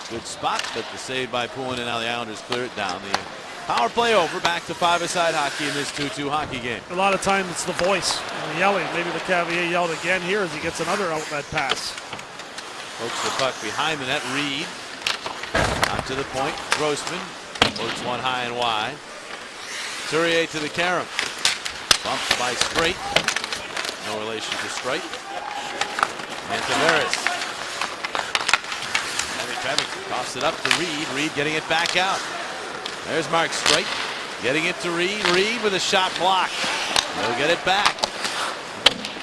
Good spot, but the save by Poulin, and now the Islanders clear it down. The power play over. Back to five-a-side hockey in this 2-2 hockey game. A lot of times it's the voice yelling. Maybe LeCavalier yelled again here as he gets another outlet pass. Pokes the puck behind the net. Reed out to the point. Grossman floats one high and wide. Couturier to the carom. Bumped by Straight. No relation to Straight. And Tavares. Heavy Trevisan tossed it up to Reed. Reed getting it back out. There's Mark Streit getting it to Reed. Reed with a shot block. He'll get it back.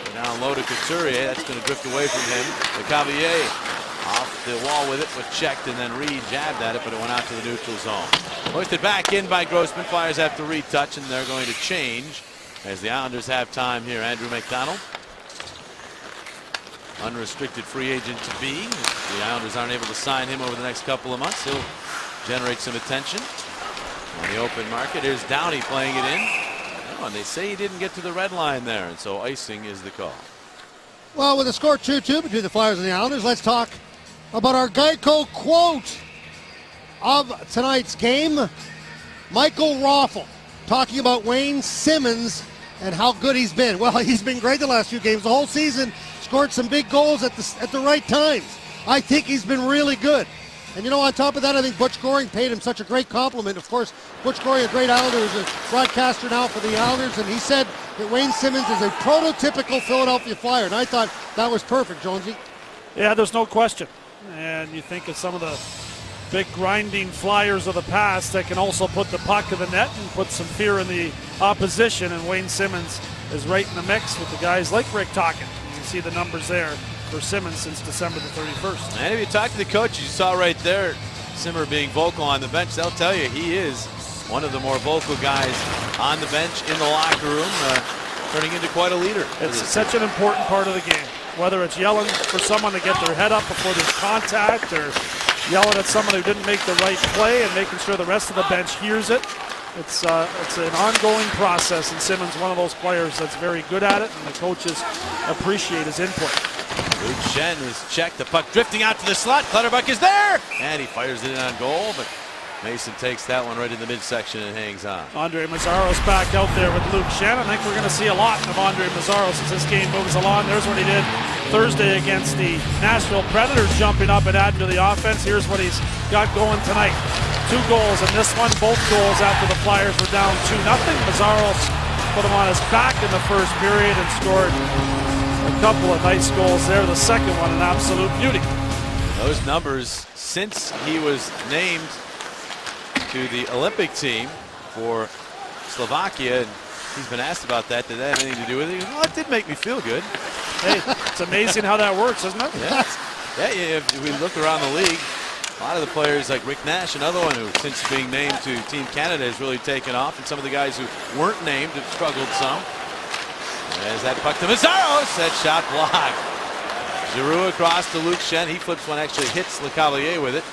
Go down low to Couturier. That's going to drift away from him. LeCavalier off the wall with it, was checked, and then Reed jabbed at it, but it went out to the neutral zone. Hoisted back in by Grossman. Flyers have to retouch, and they're going to change as the Islanders have time here. Andrew McDonald, unrestricted free agent to be. If the Islanders aren't able to sign him over the next couple of months, he'll generate some attention on the open market. Here's Downey playing it in. Oh, and they say he didn't get to the red line there, and so icing is the call. Well, with the score 2-2 between the Flyers and the Islanders, let's talk about our Geico quote of tonight's game. Michael Raffl talking about Wayne Simmonds and how good he's been. Well, he's been great the last few games. The whole season, scored some big goals at the right times. I think he's been really good. And, you know, on top of that, I think Butch Goring paid him such a great compliment. Of course, Butch Goring, a great Islanders, a broadcaster now for the Islanders, and he said that Wayne Simmonds is a prototypical Philadelphia Flyer, and I thought that was perfect, Jonesy. Yeah, there's no question. And you think of some of the big grinding Flyers of the past that can also put the puck in the net and put some fear in the opposition, and Wayne Simmonds is right in the mix with the guys like Rick Tocchet. You can see the numbers there for Simmonds since December the 31st. And if you talk to the coaches, you saw right there Simmer being vocal on the bench. They'll tell you he is one of the more vocal guys on the bench, in the locker room, turning into quite a leader. It's such an important part of the game. Whether it's yelling for someone to get their head up before there's contact, or yelling at someone who didn't make the right play and making sure the rest of the bench hears it. It's an ongoing process, and Simmonds one of those players that's very good at it, and the coaches appreciate his input. Luke Schenn is checked. The puck drifting out to the slot. Clutterbuck is there, and he fires it in on goal, but Mason takes that one right in the midsection and hangs on. Andre Mazzaros back out there with Luke Schenn. I think we're going to see a lot of Andre Mazzaros as this game moves along. There's what he did Thursday against the Nashville Predators, jumping up and adding to the offense. Here's what he's got going tonight. 2 goals in this one, both goals after the Flyers were down 2-0. Mazzaros put him on his back in the first period and scored a couple of nice goals there. The second one, an absolute beauty. Those numbers, since he was named to the Olympic team for Slovakia, and he's been asked about that. Did that have anything to do with it? Well, it did make me feel good. Hey, it's amazing how that works, isn't it? Yeah, if we look around the league, a lot of the players like Rick Nash, another one who since being named to Team Canada has really taken off, and some of the guys who weren't named have struggled some. As that puck to Mazzaros, that shot blocked. Giroux across to Luke Schenn. He flips one, actually hits LeCavalier with it.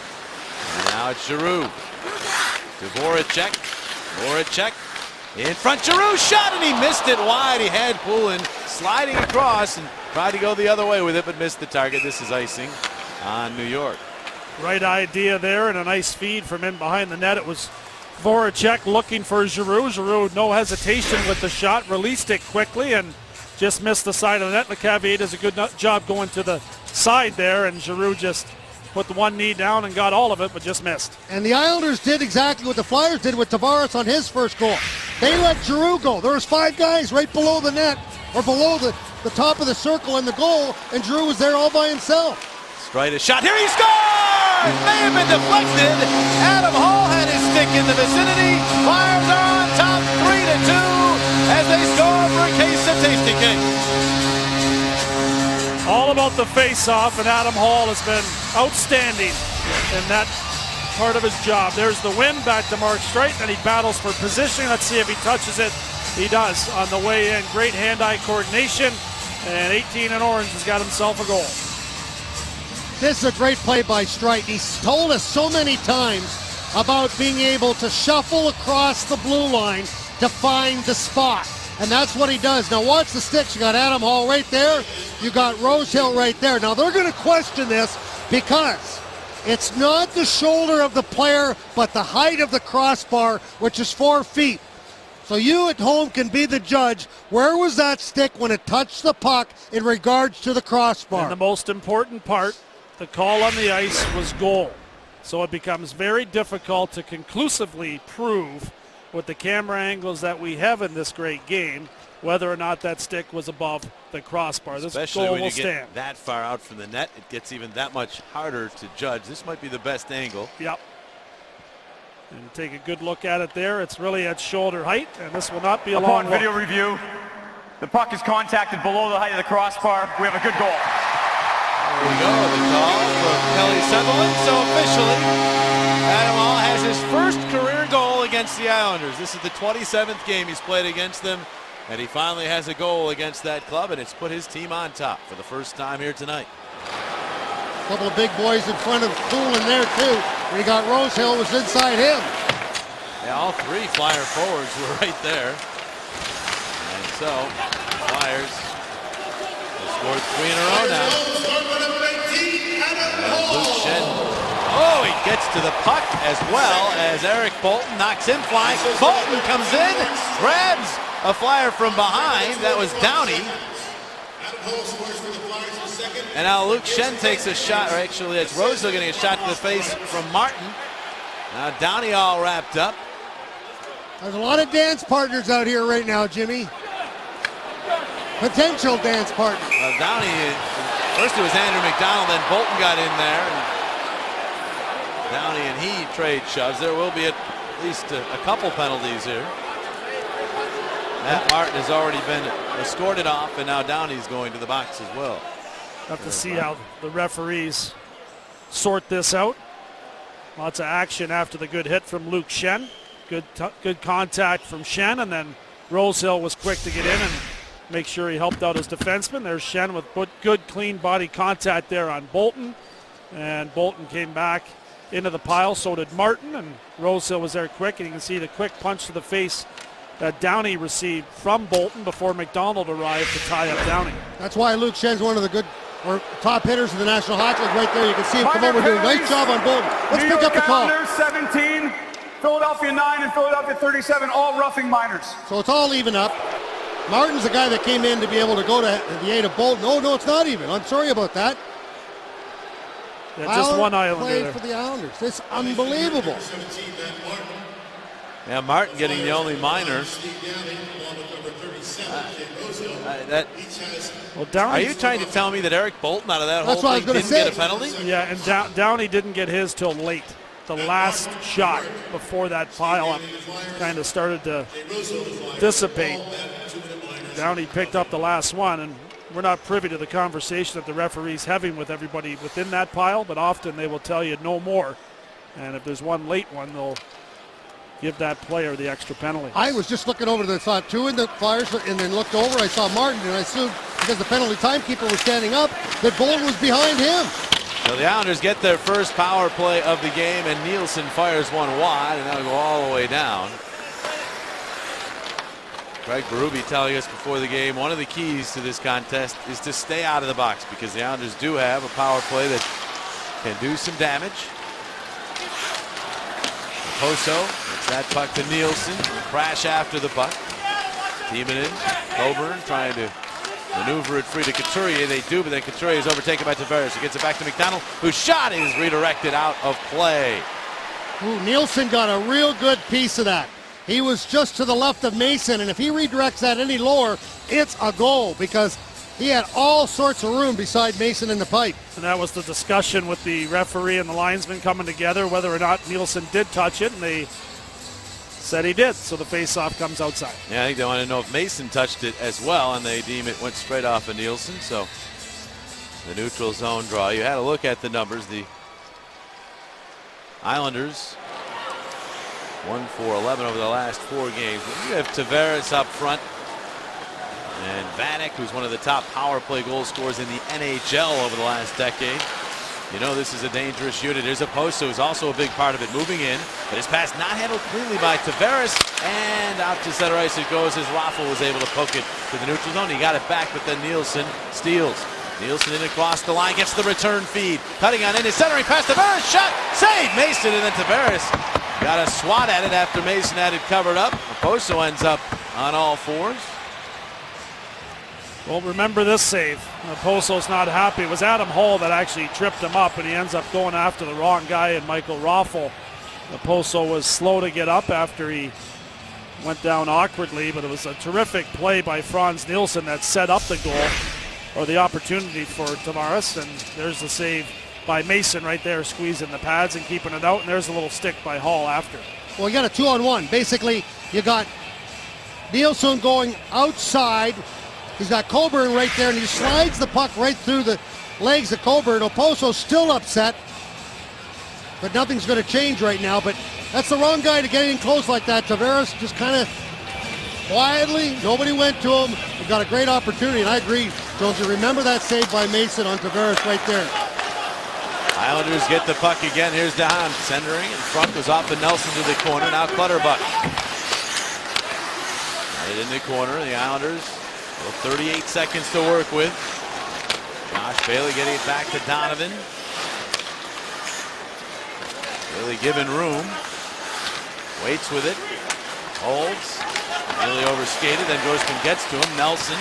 And now it's Giroux to Voracek. Voracek in front. Giroux shot, and he missed it wide. He had Poulin sliding across and tried to go the other way with it, but missed the target. This is icing on New York. Right idea there, and a nice feed from in behind the net. It was Voracek looking for Giroux. Giroux, no hesitation with the shot, released it quickly and just missed the side of the net. LeCavalier does a good job going to the side there, and Giroux just put the one knee down and got all of it, but just missed. And the Islanders did exactly what the Flyers did with Tavares on his first goal. They let Giroux go. There was 5 guys right below the net, or below the top of the circle in the goal, and Giroux was there all by himself. Straight a shot. Here he scores! May have been deflected. Adam Hall had his stick in the vicinity. Flyers are on top 3-2 as they score for a case of Tasty Cakes. All about the face-off, and Adam Hall has been outstanding in that part of his job. There's the win, back to Mark Streit, and he battles for position. Let's see if he touches it. He does on the way in. Great hand-eye coordination, and 18 in orange has got himself a goal. This is a great play by Streit. He's told us so many times about being able to shuffle across the blue line to find the spot. And that's what he does. Now watch the sticks. You got Adam Hall right there. You got Rosehill right there. Now they're going to question this because it's not the shoulder of the player, but the height of the crossbar, which is 4 feet. So you at home can be the judge. Where was that stick when it touched the puck in regards to the crossbar? And the most important part, the call on the ice was goal. So it becomes very difficult to conclusively prove with the camera angles that we have in this great game whether or not that stick was above the crossbar. This Especially goal when will you get stand. that far out from the net, it gets even that much harder to judge. This might be the best angle. Yep. And take a good look at it there. It's really at shoulder height, and this will not be a long Upon video review, the puck is contacted below the height of the crossbar. We have a good goal. There we go, the call from Kelly Sutherland. So officially, Adam Hall has his first career goal against the Islanders. This is the 27th game he's played against them, and he finally has a goal against that club, and it's put his team on top for the first time here tonight. A couple of big boys in front of Poulin there too. When he got Rosehill was inside him. Yeah, all three Flyer forwards were right there. And so, Flyers have scored 3 in a row now. And Luke Schenn, oh, he gets to the puck as well as Eric Bolton knocks him flying. Bolton comes in, grabs a Flyer from behind. That was Downey. And now Luke Schenn takes a shot, or actually it's Rosehill getting a shot to the face from Martin. Now Downey all wrapped up. There's a lot of dance partners out here right now, Jimmy. Potential dance partners. Downey, first it was Andrew McDonald, then Bolton got in there. And Downey and he trade shoves. There will be at least a couple penalties here. Matt Martin has already been escorted off, and now Downey's going to the box as well. Have to see how the referees sort this out. Lots of action after the good hit from Luke Schenn. Good contact from Schenn, and then Rosehill was quick to get in and make sure he helped out his defenseman. There's Schenn with good, clean body contact there on Bolton, and Bolton came back into the pile. So did Martin, and Rosehill was there quick, and you can see the quick punch to the face that Downey received from Bolton before McDonald arrived to tie up Downey. That's why Luke Schenn's one of the good or top hitters of the National Hockey League right there. You can see him come over doing a nice job on Bolton. Let's pick up the call. New York Islanders 17, Philadelphia 9, and Philadelphia 37, all roughing minors. So it's all even up. Martin's the guy that came in to be able to go to the aid of Bolton. Oh, no, it's not even. I'm sorry about that. Yeah, just one Islander played there. for the Islanders. It's unbelievable. Yeah, Martin getting the only minor. Are you trying to tell me that Eric Bolton out of that That's whole what I was thing gonna didn't get say. a penalty? Yeah, and Downey didn't get his till late. The last shot before that pile-up kind of started to dissipate. Downey picked up the last one, and we're not privy to the conversation that the referee's having with everybody within that pile, but often they will tell you no more. And if there's one late one, they'll give that player the extra penalty. I was just looking over the saw two in the Flyers and then looked over. I saw Martin, and I assumed because the penalty timekeeper was standing up that Bolton was behind him. So the Islanders get their first power play of the game, and Nielsen fires one wide, and that'll go all the way down. Craig Berube telling us before the game, one of the keys to this contest is to stay out of the box because the Islanders do have a power play that can do some damage. Poso, that puck to Nielsen, crash after the puck. Teaming in, Coburn trying to maneuver it free to Couturier. They do, but then Couturier is overtaken by Tavares. He gets it back to McDonald, whose shot is redirected out of play. Ooh, Nielsen got a real good piece of that. He was just to the left of Mason, and if he redirects that any lower, it's a goal because he had all sorts of room beside Mason in the pipe. And that was the discussion with the referee and the linesman coming together, whether or not Nielsen did touch it, and they said he did, so the face-off comes outside. Yeah, I think they want to know if Mason touched it as well, and they deem it went straight off of Nielsen, so the neutral zone draw. You had a look at the numbers. The Islanders 1-for-11 over the last 4 games. You have Tavares up front, and Vanek, who's one of the top power play goal scorers in the NHL over the last decade. You know this is a dangerous unit. There's a post, who's also a big part of it, moving in. But his pass not handled cleanly by Tavares, and out to center ice it goes as Raffl was able to poke it to the neutral zone. He got it back, but then Nielsen steals. Nielsen in across the line, gets the return feed. Cutting on in his centering pass, Tavares, shot, save, Mason, and then Tavares got a swat at it after Mason had it covered up. Poso ends up on all fours. Well, remember this save. Poso's not happy. It was Adam Hall that actually tripped him up, and he ends up going after the wrong guy, and Michael Raffl. Poso was slow to get up after he went down awkwardly, but it was a terrific play by Franz Nielsen that set up the goal, or the opportunity for Tavares, and there's the save by Mason right there, squeezing the pads and keeping it out, and there's a little stick by Hall after. Well, you got a 2-on-1. Basically, you got Nielsen going outside. He's got Coburn right there, and he slides the puck right through the legs of Coburn. Oposo's still upset, but nothing's going to change right now. But that's the wrong guy to get in close like that. Tavares just kind of quietly, nobody went to him. He got a great opportunity, and I agree, Jonesy. Remember that save by Mason on Tavares right there. Islanders get the puck again. Here's DeHaan centering in front, goes off of Nelson to the corner. Now Clutterbuck. Right in the corner, the Islanders. 38 seconds to work with. Josh Bailey getting it back to Donovan. Bailey given room. Waits with it. Holds. Bailey overskated, then Grossman gets to him. Nelson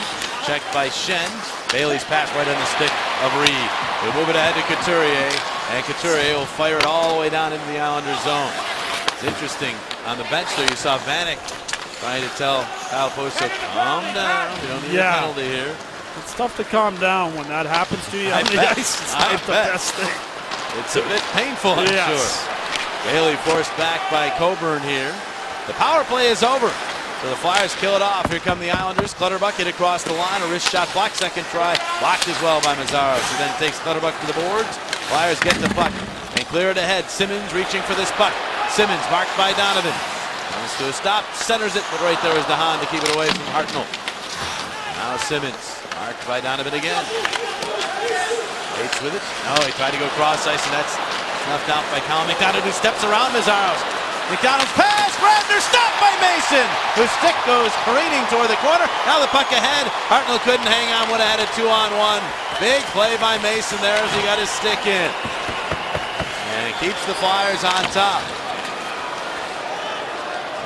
checked by Shen. Bailey's pass right on the stick of Reed. They move it ahead to Couturier, and Couturier will fire it all the way down into the Islanders zone. It's interesting. On the bench there, you saw Vanek trying to tell Kyle Poso, calm down. We don't need a penalty here. It's tough to calm down when that happens to you on the ice. It's not the best thing. It's a bit painful, I'm sure. Bailey forced back by Coburn here. The power play is over. So the Flyers kill it off. Here come the Islanders. Clutterbuck hit across the line. A wrist shot blocked. Second try. Blocked as well by Mazzaros. Who then takes Clutterbuck to the boards. Flyers get the puck and clear it ahead. Simmons reaching for this puck. Simmons marked by Donovan. Comes to a stop. Centers it. But right there is DeHaan to keep it away from Hartnell. Now Simmons. Marked by Donovan again. Waits with it. No, he tried to go cross ice, and that's snuffed out by Colin McDonald, who steps around Mazzaros. McDonald's pass, Grabner, stopped by Mason, whose stick goes careening toward the corner. Now the puck ahead. Hartnell couldn't hang on, would have had a 2-on-1. Big play by Mason there as he got his stick in. And keeps the Flyers on top.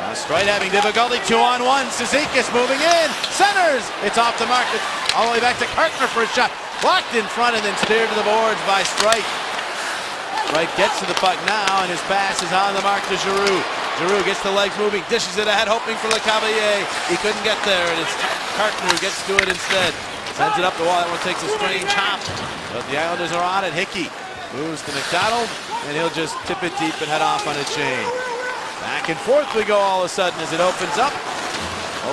Now Streit having difficulty, 2-on-1. Cizikas moving in, centers. It's off the mark, all the way back to Kartner for a shot. Blocked in front and then steered to the boards by Streit. Wright gets to the puck now, and his pass is on the mark to Giroux. Giroux gets the legs moving, dishes it ahead, hoping for LeCavalier. He couldn't get there, and it's Carton who gets to it instead. Sends it up the wall. That one takes a strange hop, but the Islanders are on it. Hickey moves to McDonald, and he'll just tip it deep and head off on a chain. Back and forth we go all of a sudden as it opens up.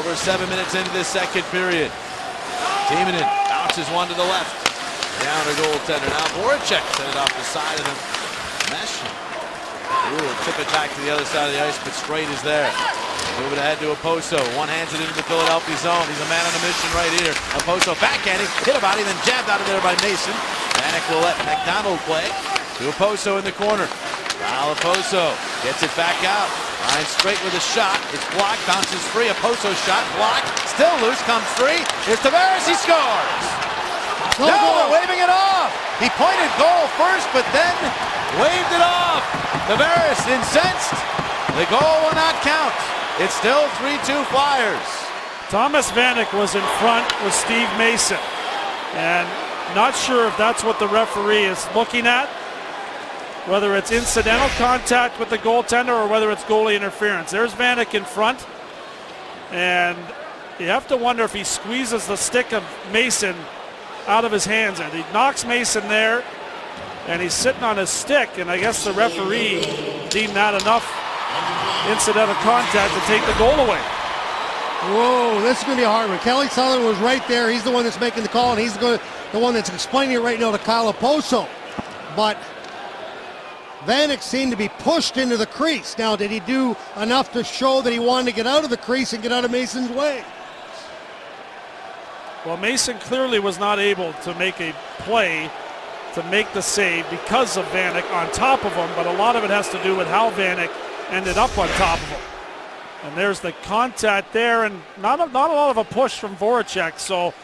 Over 7 minutes into this second period. Timonen bounces one to the left. Down to goaltender. Now Voracek set it off the side of the mesh. Ooh, tip it back to the other side of the ice, but Streit is there. Move it ahead to Oposo. One hands it into the Philadelphia zone. He's a man on a mission right here. Oposo backhanding, hit a body, then jabbed out of there by Mason. Vanek will let McDonald play to Oposo in the corner. Now Oposo gets it back out. Ryan straight with a shot. It's blocked, bounces free. Oposo shot, blocked, still loose, comes free. Here's Tavares, he scores. No, they're waving it off. He pointed goal first, but then waved it off. Tavares incensed. The goal will not count. It's still 3-2 Flyers. Thomas Vanek was in front with Steve Mason, and not sure if that's what the referee is looking at, whether it's incidental contact with the goaltender or whether it's goalie interference. There's Vanek in front, and you have to wonder if he squeezes the stick of Mason out of his hands, and he knocks Mason there, and he's sitting on his stick, and I guess the referee deemed that enough incidental contact to take the goal away. Whoa, this is going to be a hard one. Kelly Sutherland was right there. He's the one that's making the call, and he's the one that's explaining it right now to Kyle Oposo. But Vanek seemed to be pushed into the crease. Now, did he do enough to show that he wanted to get out of the crease and get out of Mason's way? Well, Mason clearly was not able to make a play to make the save because of Vanek on top of him, but a lot of it has to do with how Vanek ended up on top of him. And there's the contact there, and not a lot of a push from Voracek, so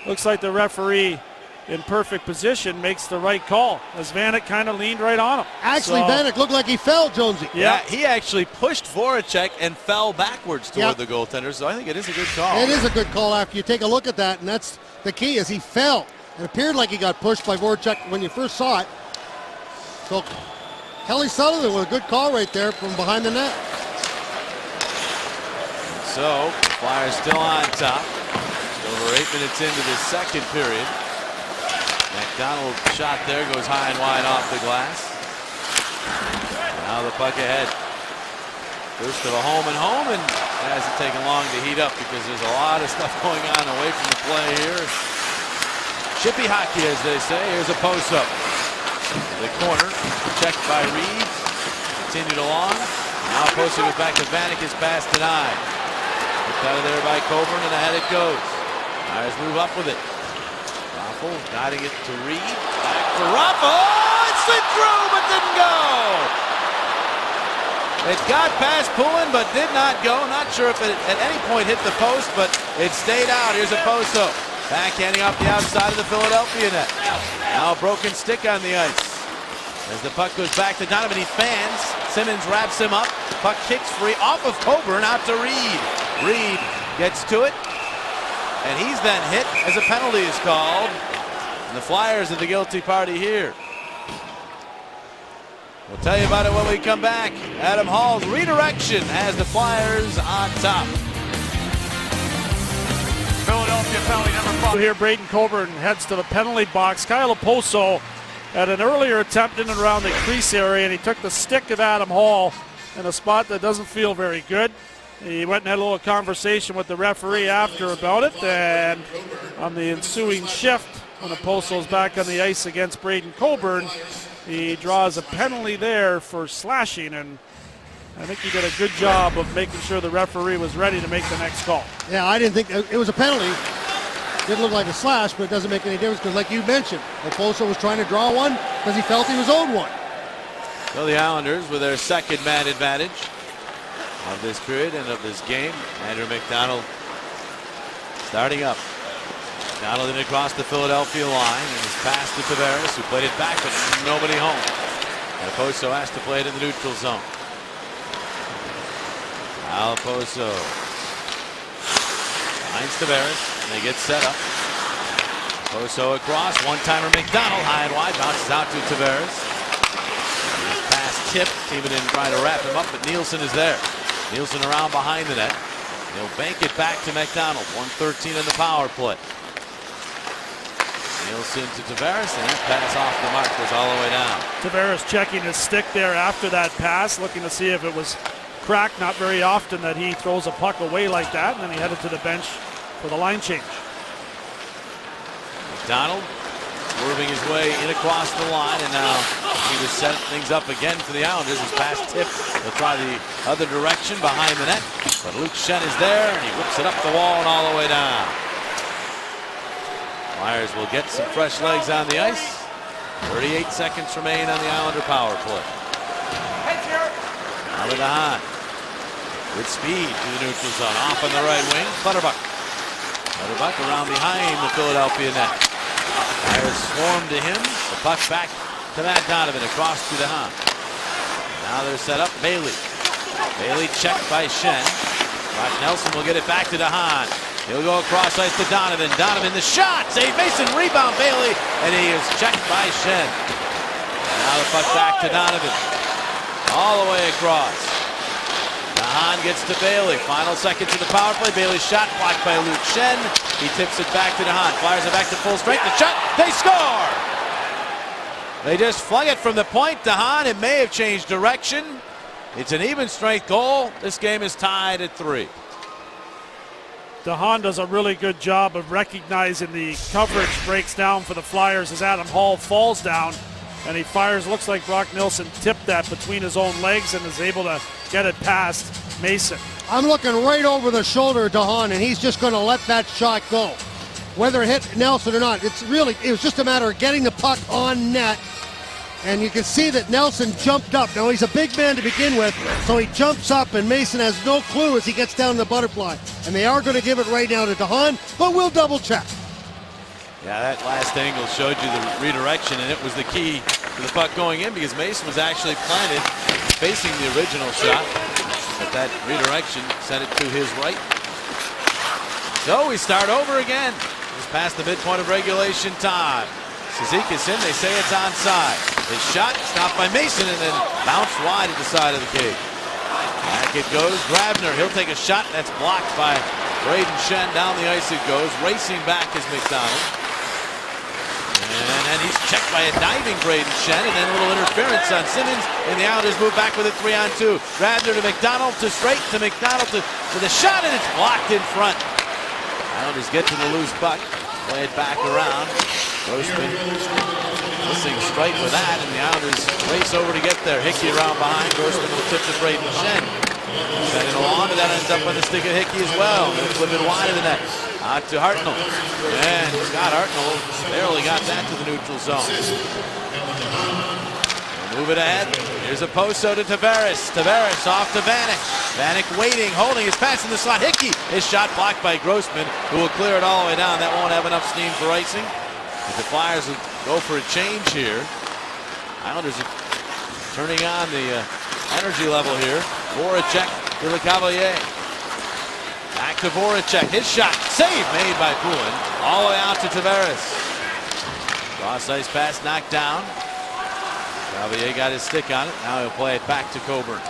looks like the referee in perfect position makes the right call as Vanek kind of leaned right on him. Actually, Vanek looked like he fell, Jonesy. Yeah, he actually pushed Voracek and fell backwards toward the goaltender, so I think it is a good call. It is a good call after you take a look at that, and that's the key, is he fell. It appeared like he got pushed by Voracek when you first saw it. So Kelly Sutherland with a good call right there from behind the net. So Flyers still on top. Over 8 minutes into the second period. McDonald's shot there goes high and wide off the glass. Now the puck ahead. First of a home and home, and it hasn't taken long to heat up because there's a lot of stuff going on away from the play here. Chippy hockey, as they say. Here's a post-up. The corner, checked by Reed. Continued along. Now posting it back to Vanek. His pass denied. Kicked out of there by Coburn, and ahead it goes. Flyers move up with it. Raffl guiding it to Reed. Back for Raffl. It slipped through, but didn't go. It got past Poulin, but did not go. Not sure if it at any point hit the post, but it stayed out. Here's a post-up. Backhanding off the outside of the Philadelphia net. Now a broken stick on the ice. As the puck goes back to Donovan, he fans. Simmons wraps him up. Puck kicks free off of Coburn out to Reed. Reed gets to it, and he's then hit as a penalty is called. And the Flyers are the guilty party here. We'll tell you about it when we come back. Adam Hall's redirection has the Flyers on top. Philadelphia penalty number 5. Here, Braden Coburn heads to the penalty box. Kyle Oposo had an earlier attempt in and around the crease area, and he took the stick of Adam Hall in a spot that doesn't feel very good. He went and had a little conversation with the referee after about it, and on the ensuing shift, when Oposo's back on the ice against Braden Coburn, he draws a penalty there for slashing, and I think he did a good job of making sure the referee was ready to make the next call. Yeah, I didn't think it was a penalty. Didn't look like a slash, but it doesn't make any difference because, like you mentioned, Oposo was trying to draw one because he felt he was owed one. So the Islanders with their second man advantage of this period and of this game. Andrew McDonald starting up. McDonald in across the Philadelphia line, and his pass to Tavares, who played it back, but nobody home. And Oposo has to play it in the neutral zone. Oposo finds Tavares, and they get set up. Oposo across, one-timer McDonald, high and wide, bounces out to Tavares. His pass tipped, even in trying to wrap him up, but Nielsen is there. Nielsen around behind the net. He'll bank it back to McDonald. 1:13 in the power play. Nielsen to Tavares, and that pass off the mark was all the way down. Tavares checking his stick there after that pass, looking to see if it was cracked. Not very often that he throws a puck away like that, and then he headed to the bench for the line change. McDonald swerving his way in across the line, and now he was setting things up again for the Islanders. His pass tipped. They'll try the other direction behind the net, but Luke Schenn is there, and he whips it up the wall and all the way down. Flyers will get some fresh legs on the ice. 38 seconds remain on the Islander power play. Now to Hahn. With speed to the neutral zone. Off on the right wing. Clutterbuck. Clutterbuck around behind the Philadelphia net. Flyers swarm to him. The puck back to Matt Donovan across to the Hahn. Now they're set up. Bailey. Bailey checked by Schenn. Brock Nelson will get it back to the Hahn. He'll go across ice to Donovan. Donovan the shot. Save Mason. Rebound Bailey. And he is checked by Schenn. And now the puck back to Donovan. All the way across. Hahn gets to Bailey. Final seconds of the power play. Bailey's shot blocked by Luke Schenn. He tips it back to Hahn. Flyers are back to full strength. The shot. They score. They just flung it from the point to Hahn. It may have changed direction. It's an even strength goal. This game is tied at 3. DeHaan does a really good job of recognizing the coverage breaks down for the Flyers as Adam Hall falls down, and he fires. Looks like Brock Nelson tipped that between his own legs and is able to get it past Mason. I'm looking right over the shoulder of DeHaan, and he's just going to let that shot go. Whether it hit Nelson or not, it was just a matter of getting the puck on net. And you can see that Nelson jumped up. Now, he's a big man to begin with, so he jumps up, and Mason has no clue as he gets down to the butterfly. And they are going to give it right now to DeHaan, but we'll double check. Yeah, that last angle showed you the redirection, and it was the key to the puck going in because Mason was actually planted facing the original shot. But that redirection sent it to his right. So we start over again. Just past the midpoint of regulation time. Cizikas in, they say it's onside. His shot stopped by Mason and then bounced wide at the side of the cage. Back it goes. Grabner, he'll take a shot. That's blocked by Braden Shen. Down the ice it goes. Racing back is McDonald. And then he's checked by a diving Braden Shen, and then a little interference on Simmons, and the Islanders move back with a 3-on-2. Grabner to McDonald, to Straight, to McDonald, to the shot, and it's blocked in front. Islanders get to the loose puck, play it back around. Grossman missing Straight with that, and the Islanders race over to get there. Hickey around behind. Grossman will tip to Braden Shen. Sending along, and that ends up on the stick of Hickey as well. They'll flip it wide of the net. Out to Hartnell. And Scott Hartnell barely got that to the neutral zone. We'll move it ahead. Here's a post-so to Tavares. Tavares off to Vanek. Vanek waiting, holding his pass in the slot. Hickey, his shot blocked by Grossman, who will clear it all the way down. That won't have enough steam for icing. But the Flyers will go for a change here. Islanders are turning on the energy level here. Voracek to LeCavalier. Back to Voracek. His shot. Save made by Poulin. All the way out to Tavares. Cross ice pass knocked down. Cavalier got his stick on it. Now he'll play it back to Coburn.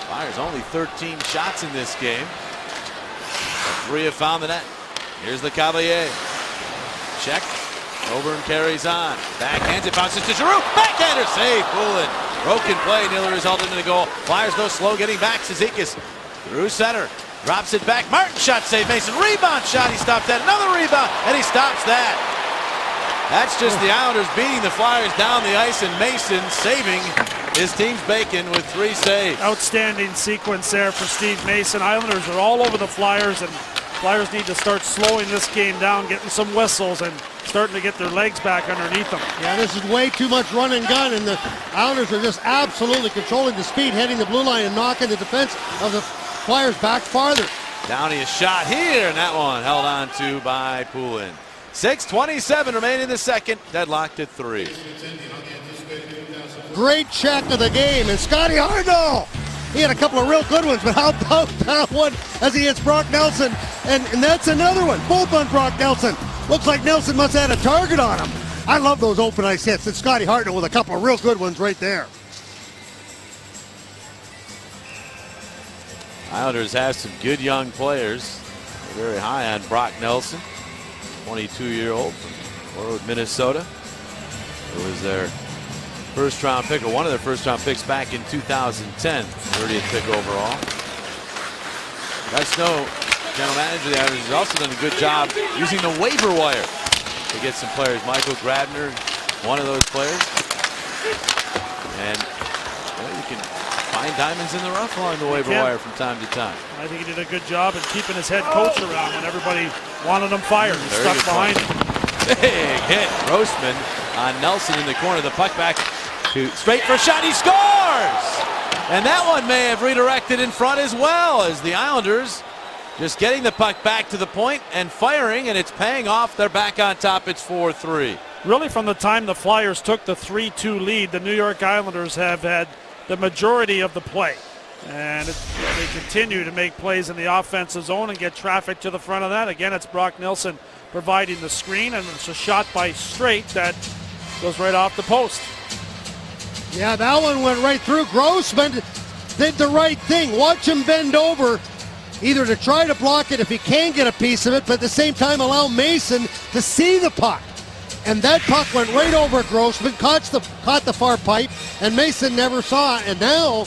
Flyers only 13 shots in this game. But 3 have found the net. Here's the Cavalier. Check. Coburn carries on. Backhands it. Bounces to Giroux. Backhander save. Poulin. Broken play nearly resulted in a goal. Flyers go slow getting back. Cizikas through center. Drops it back. Martin shot save. Mason rebound shot. He stopped that. Another rebound. And he stops that. That's just the Islanders beating the Flyers down the ice, and Mason saving his team's bacon with 3 saves. Outstanding sequence there for Steve Mason. Islanders are all over the Flyers, and Flyers need to start slowing this game down, getting some whistles, and starting to get their legs back underneath them. Yeah, this is way too much run and gun, and the Islanders are just absolutely controlling the speed, heading the blue line and knocking the defense of the Flyers back farther. Downey a shot here, and that one held on to by Poulin. 6:27 remaining in the second. Deadlocked at 3. Great check of the game, and Scotty Hartnell. He had a couple of real good ones, but how about that one as he hits Brock Nelson? And that's another one, both on Brock Nelson. Looks like Nelson must have had a target on him. I love those open ice hits. And Scotty Hartnell with a couple of real good ones right there. Islanders have some good young players. They're very high on Brock Nelson, 22-year-old from Fort Worth, Minnesota. It was their first-round pick, or one of their first-round picks back in 2010, 30th pick overall. Guy Snow, general manager of the Islanders, has also done a good job using the waiver wire to get some players. Michael Grabner, one of those players. And you can find diamonds in the rough along the waiver wire from time to time. I think he did a good job in keeping his head coach around when everybody wanted him fired. He stuck behind him. Big hit. Grossman on Nelson in the corner. The puck back to Straight for a shot. He scores! And that one may have redirected in front as well, as the Islanders just getting the puck back to the point and firing, and it's paying off. They're back on top. It's 4-3. Really, from the time the Flyers took the 3-2 lead, the New York Islanders have had the majority of the play. And they continue to make plays in the offensive zone and get traffic to the front of that. Again, it's Brock Nelson providing the screen, and it's a shot by Straight that goes right off the post. Yeah, that one went right through. Grossman did the right thing. Watch him bend over, either to try to block it if he can get a piece of it, but at the same time allow Mason to see the puck. And that puck went right over Grossman, caught the far pipe, and Mason never saw it. And now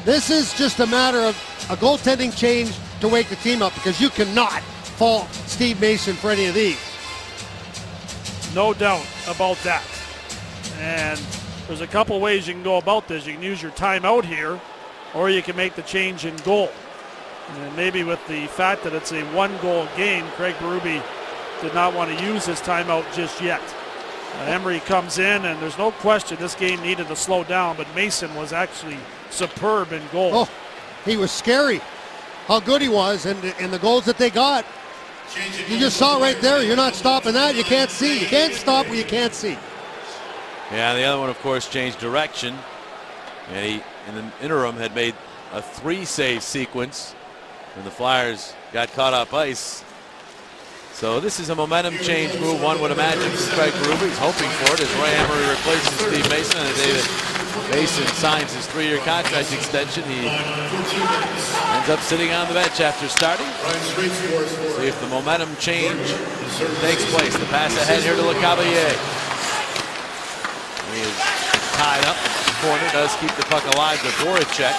this is just a matter of a goaltending change to wake the team up, because you cannot fault Steve Mason for any of these. No doubt about that. And there's a couple ways you can go about this. You can use your timeout here, or you can make the change in goal. And maybe with the fact that it's a 1-goal game, Craig Berube did not want to use his timeout just yet. Emery comes in, and there's no question this game needed to slow down, but Mason was actually superb in goal. Oh, he was scary. How good he was, and the goals that they got. You just saw right there. You're not stopping that. You can't see. You can't stop what you can't see. Yeah, the other one, of course, changed direction. And he, in the interim, had made a 3-save sequence when the Flyers got caught up ice. So this is a momentum change move, one would imagine, for Craig Berube. He's hoping for it as Ray Emery replaces Steve Mason on a day that Mason signs his 3-year contract extension. He ends up sitting on the bench after starting. See if the momentum change takes place. The pass ahead here to LeCavalier. He is tied up. Corner does keep the puck alive to Voracek.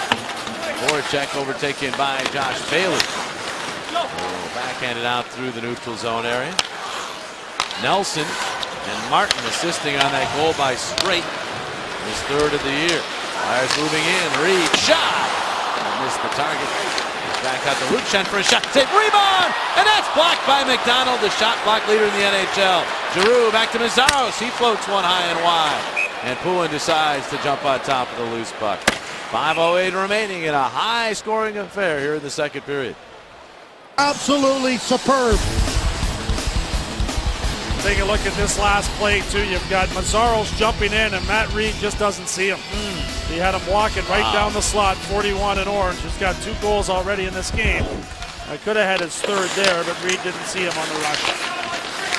Voracek overtaken by Josh Bailey. Backhanded out through the neutral zone area. Nelson and Martin assisting on that goal by Straight. His 3rd of the year. Flyers moving in. Reed shot. Missed the target. He's back out to Luchen for a shot. Save rebound. And that's blocked by McDonald, the shot block leader in the NHL. Giroux back to Mazzaros. He floats one high and wide. And Poulin decides to jump on top of the loose puck. 5:08 remaining in a high-scoring affair here in the second period. Absolutely superb. Take a look at this last play, too. You've got Mazzaros jumping in, and Matt Reed just doesn't see him. He had him walking right down the slot, 41 in orange. He's got 2 goals already in this game. I could have had his 3rd there, but Reed didn't see him on the rush.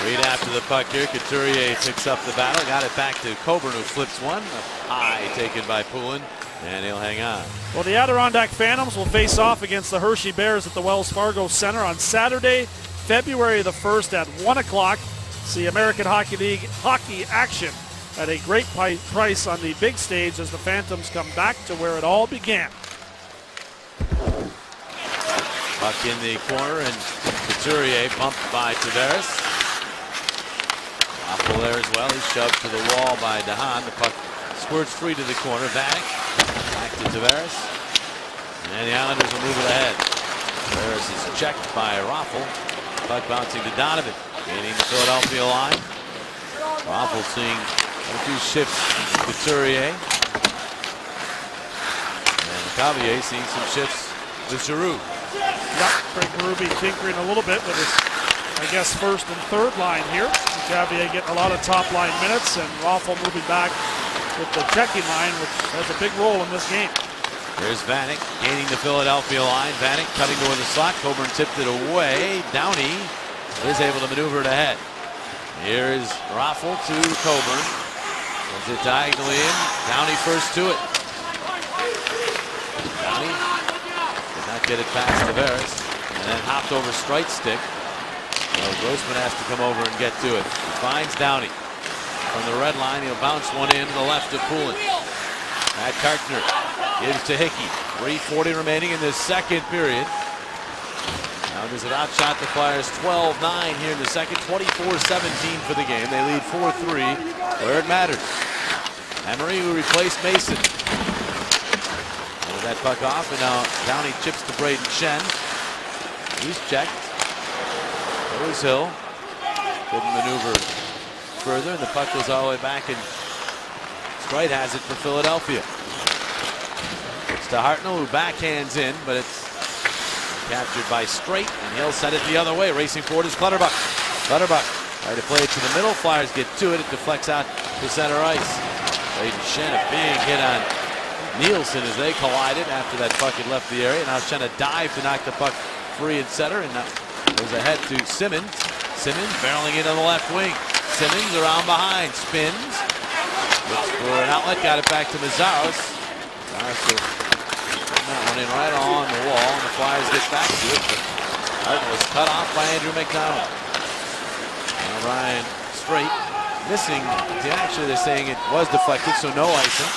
Reed after the puck here. Couturier picks up the battle. Got it back to Coburn, who flips one. High taken by Poulin, and he'll hang on. Well, the Adirondack Phantoms will face off against the Hershey Bears at the Wells Fargo Center on Saturday, February the 1st at 1 o'clock. See American Hockey League hockey action at a great price on the big stage as the Phantoms come back to where it all began. Puck in the corner, and Couturier bumped by Tavares. Awful there as well. He's shoved to the wall by DeHaan. The puck squirts free to the corner. Vanek back to Tavares. And the Islanders will move it ahead. Tavares is checked by Raffl. Puck bouncing to Donovan. Gaining the Philadelphia line. Raffl seeing a few shifts to Couturier. And Cavier seeing some shifts with Giroux. Yep, Craig Berube tinkering a little bit with his, I guess, 1st and 3rd line here. Cavier getting a lot of top line minutes, and Raffl moving back with the checking line, which has a big role in this game. There's Vanek gaining the Philadelphia line. Vanek cutting toward the slot. Coburn tipped it away. Downey is able to maneuver it ahead. Here is Raffl to Coburn. Sends it diagonally in. Downey first to it. Downey did not get it past Tavares. And then hopped over Strite's stick. So Grossman has to come over and get to it. He finds Downey. From the red line, he'll bounce one in to the left of Poulin. Matt Kartner gives to Hickey. 3:40 remaining in this second period. Now does it outshot the Flyers 12-9 here in the second. 24-17 for the game. They lead 4-3 where it matters. Emery, who replaced Mason. With that puck off, and now Downey chips to Braden Shen. He's checked. There was Hill. Couldn't maneuver further, and the puck goes all the way back, and Strite has it for Philadelphia. It's to Hartnell, who backhands in, but it's captured by Straight, and he'll send it the other way. Racing forward is Clutterbuck. Clutterbuck trying to play it to the middle. Flyers get to it. It deflects out to center ice. Braden Shen, a big hit on Nielsen as they collided after that puck had left the area. Now Shen a dive to knock the puck free in center, and goes ahead to Simmons. Simmons barreling in on the left wing. Simmons around behind, spins. Looks for an outlet, got it back to Mazzaros. That one in right on the wall, and the Flyers get back to it. That was cut off by Andrew McDonald. Now Ryan Straight missing. Actually, they're saying it was deflected, so no icing.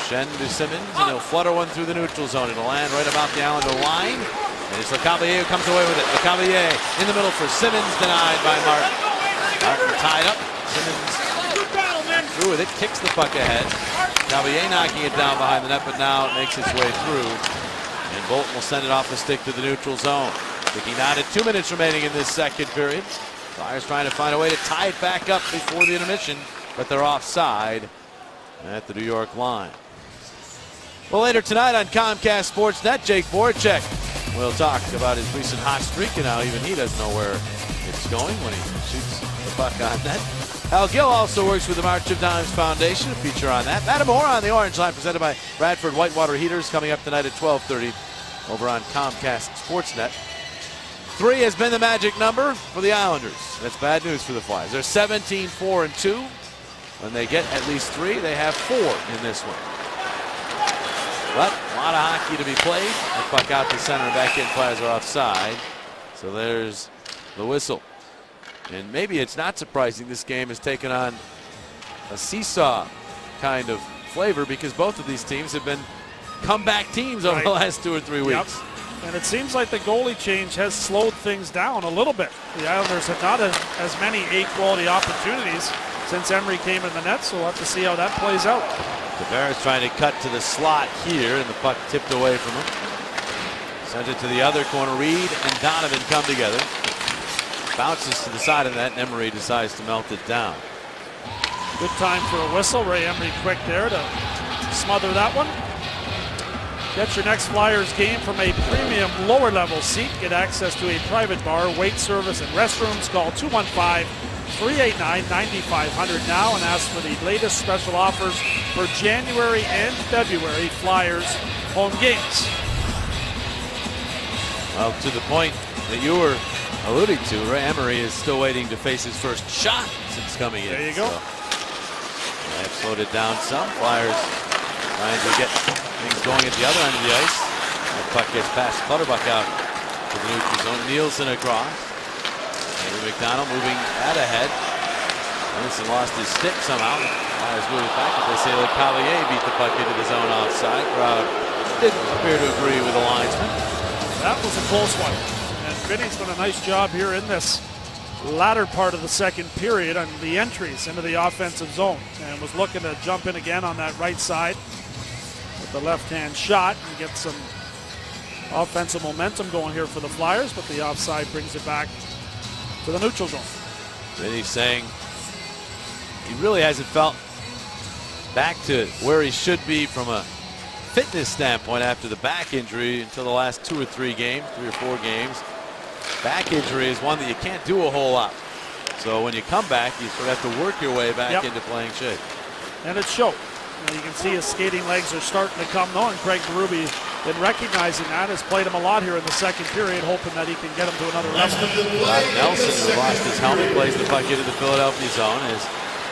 Shen to Simmons, and he'll flutter one through the neutral zone. It'll land right about the Islander line. And it's LeCavalier who comes away with it. LeCavalier in the middle for Simmons, denied by Martin. Martin tied up. Simmons through with it, kicks the puck ahead. Cavalier knocking it down behind the net, but now it makes its way through. And Bolton will send it off the stick to the neutral zone. Ticking down at 2 minutes remaining in this second period. Flyers trying to find a way to tie it back up before the intermission, but they're offside at the New York line. Well, later tonight on Comcast Sportsnet, Jake Voracek will talk about his recent hot streak and how even he doesn't know where it's going when he shoots the puck on net. Al Gill also works with the March of Dimes Foundation, a feature on that. Adam Moore on the Orange Line, presented by Bradford Whitewater Heaters, coming up tonight at 12:30 over on Comcast Sportsnet. 3 has been the magic number for the Islanders. That's bad news for the Flyers. They're 17-4-2. When they get at least 3, they have 4 in this one. But a lot of hockey to be played. The puck out to center, back in, Flyers are offside. So there's the whistle. And maybe it's not surprising this game has taken on a seesaw kind of flavor, because both of these teams have been comeback teams over the last 2 or 3 weeks. And it seems like the goalie change has slowed things down a little bit. The Islanders have not as many A-quality opportunities since Emery came in the net, so we'll have to see how that plays out. Tavares trying to cut to the slot here, and the puck tipped away from him. Sends it to the other corner. Reed and Donovan come together. Bounces to the side of that, and Emery decides to melt it down. Good time for a whistle. Ray Emery quick there to smother that one. Get your next Flyers game from a premium lower level seat. Get access to a private bar, wait service, and restrooms. Call 215-389-9500 now and ask for the latest special offers for January and February Flyers home games. Well, to the point that you were alluding to, Ray Emery is still waiting to face his first shot since coming in. There you go. So, they've slowed it down some. Flyers trying to get things going at the other end of the ice. That puck gets past Clutterbuck out to the neutral zone. Nielsen across. Andrew McDonald moving out ahead. Nielsen lost his stick somehow. Flyers move it back, but they say that Cavalier beat the puck into the zone offside. Crowd didn't appear to agree with the linesman. That was a close one. And Vinny's done a nice job here in this latter part of the second period on the entries into the offensive zone, and was looking to jump in again on that right side with the left-hand shot and get some offensive momentum going here for the Flyers, but the offside brings it back to the neutral zone. Vinny's saying he really hasn't felt back to where he should be from a fitness standpoint after the back injury until the last 2 or 3 games, 3 or 4 games. Back injury is one that you can't do a whole lot. So when you come back, you sort of have to work your way back into playing shape. And it showed. You can see his skating legs are starting to come though, and Craig Berube, been recognizing that, has played him a lot here in the second period, hoping that he can get him to another level. Nelson, who lost his helmet, plays the puck into the Philadelphia zone. As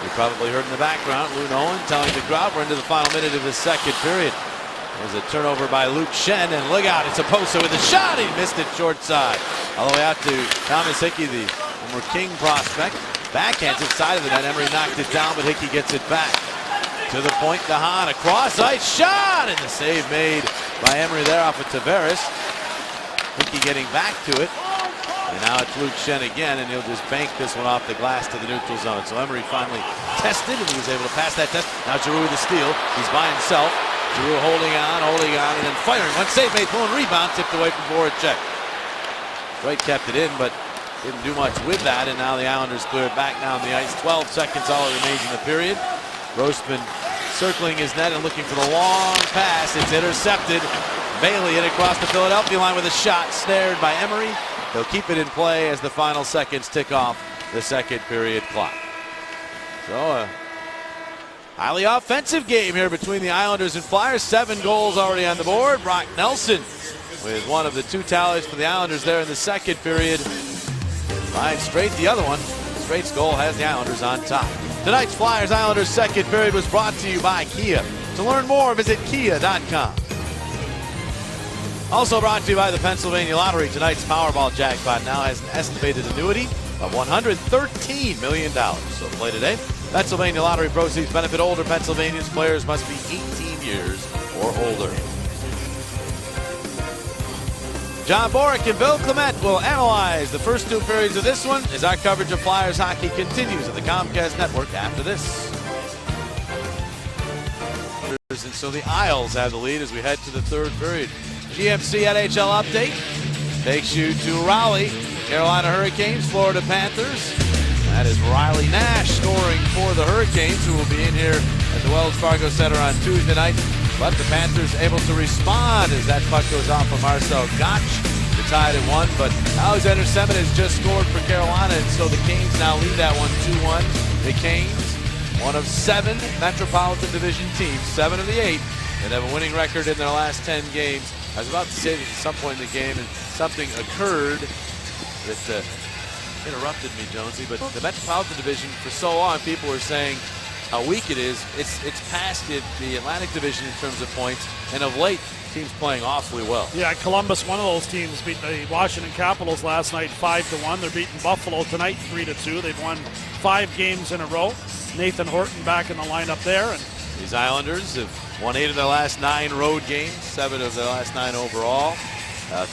you probably heard in the background, Lou Nolan telling the crowd we're into the final minute of the second period. There's a turnover by Luke Schenn, and look out, it's Oposo with a shot. He missed it short side. All the way out to Thomas Hickey, the former King prospect. Backhands inside of the net. Emery knocked it down, but Hickey gets it back. To the point, DeHaan, a cross-ice shot, and the save made by Emery there off of Tavares. Hickey getting back to it. And now it's Luke Schenn again, and he'll just bank this one off the glass to the neutral zone. So Emery finally tested, and he was able to pass that test. Now Giroux with the steal. He's by himself. Giroux holding on, and then firing. One save made, pulling rebound, tipped away from Voracek. Wright kept it in, but didn't do much with that, and now the Islanders clear it back now on the ice. 12 seconds all it remains in the period. Grossman circling his net and looking for the long pass. It's intercepted. Bailey in across the Philadelphia line with a shot, snared by Emery. They'll keep it in play as the final seconds tick off the second period clock. So a highly offensive game here between the Islanders and Flyers. 7 goals already on the board. Brock Nelson with one of the 2 tallies for the Islanders there in the second period. Ryan Straight, the other one. Straight's goal has the Islanders on top. Tonight's Flyers-Islanders second period was brought to you by Kia. To learn more, visit kia.com. Also brought to you by the Pennsylvania Lottery. Tonight's Powerball jackpot now has an estimated annuity of $113 million. So play today. Pennsylvania Lottery proceeds benefit older Pennsylvanians. Players must be 18 years or older. John Boric and Bill Clement will analyze the first 2 periods of this one as our coverage of Flyers hockey continues at the Comcast Network after this. And so the Isles have the lead as we head to the third period. GMC NHL update takes you to Raleigh. Carolina Hurricanes, Florida Panthers. That is Riley Nash scoring for the Hurricanes, who will be in here at the Wells Fargo Center on Tuesday night. But the Panthers able to respond as that puck goes off from Marcel Gotch to tie it at 1. But Alexander Semin has just scored for Carolina, and so the Canes now lead that one 2-1. The Canes, one of 7 Metropolitan Division teams, 7 of the 8, that have a winning record in their last 10 games. I was about to say that at some point in the game, and something occurred that interrupted me, Jonesy, but the Metropolitan Division, for so long, people were saying how weak it is. It's past the Atlantic Division in terms of points, and of late, teams playing awfully well. Yeah, Columbus, one of those teams, beat the Washington Capitals last night 5-1. They're beating Buffalo tonight 3-2. They've won 5 games in a row. Nathan Horton back in the lineup there. And these Islanders have won 8 of their last 9 road games, 7 of their last 9 overall.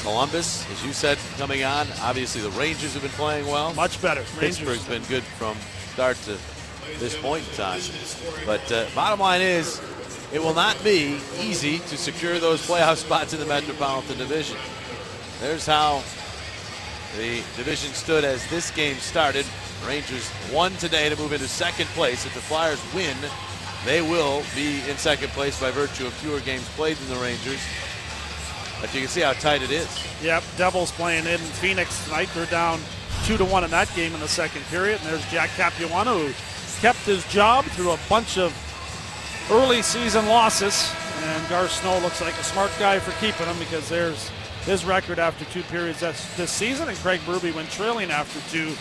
Columbus, as you said, coming on. Obviously, the Rangers have been playing well. Much better. Pittsburgh's been good from start to this point in time. But bottom line is, it will not be easy to secure those playoff spots in the Metropolitan Division. There's how the division stood as this game started. Rangers won today to move into second place. If the Flyers win, they will be in second place by virtue of fewer games played than the Rangers. But you can see how tight it is. Yep, Devils playing in Phoenix tonight. They're down 2-1 in that game in the second period. And there's Jack Capuano, who kept his job through a bunch of early season losses. And Gar Snow looks like a smart guy for keeping him, because there's his record after 2 periods this season. And Craig Berube went trailing after 2,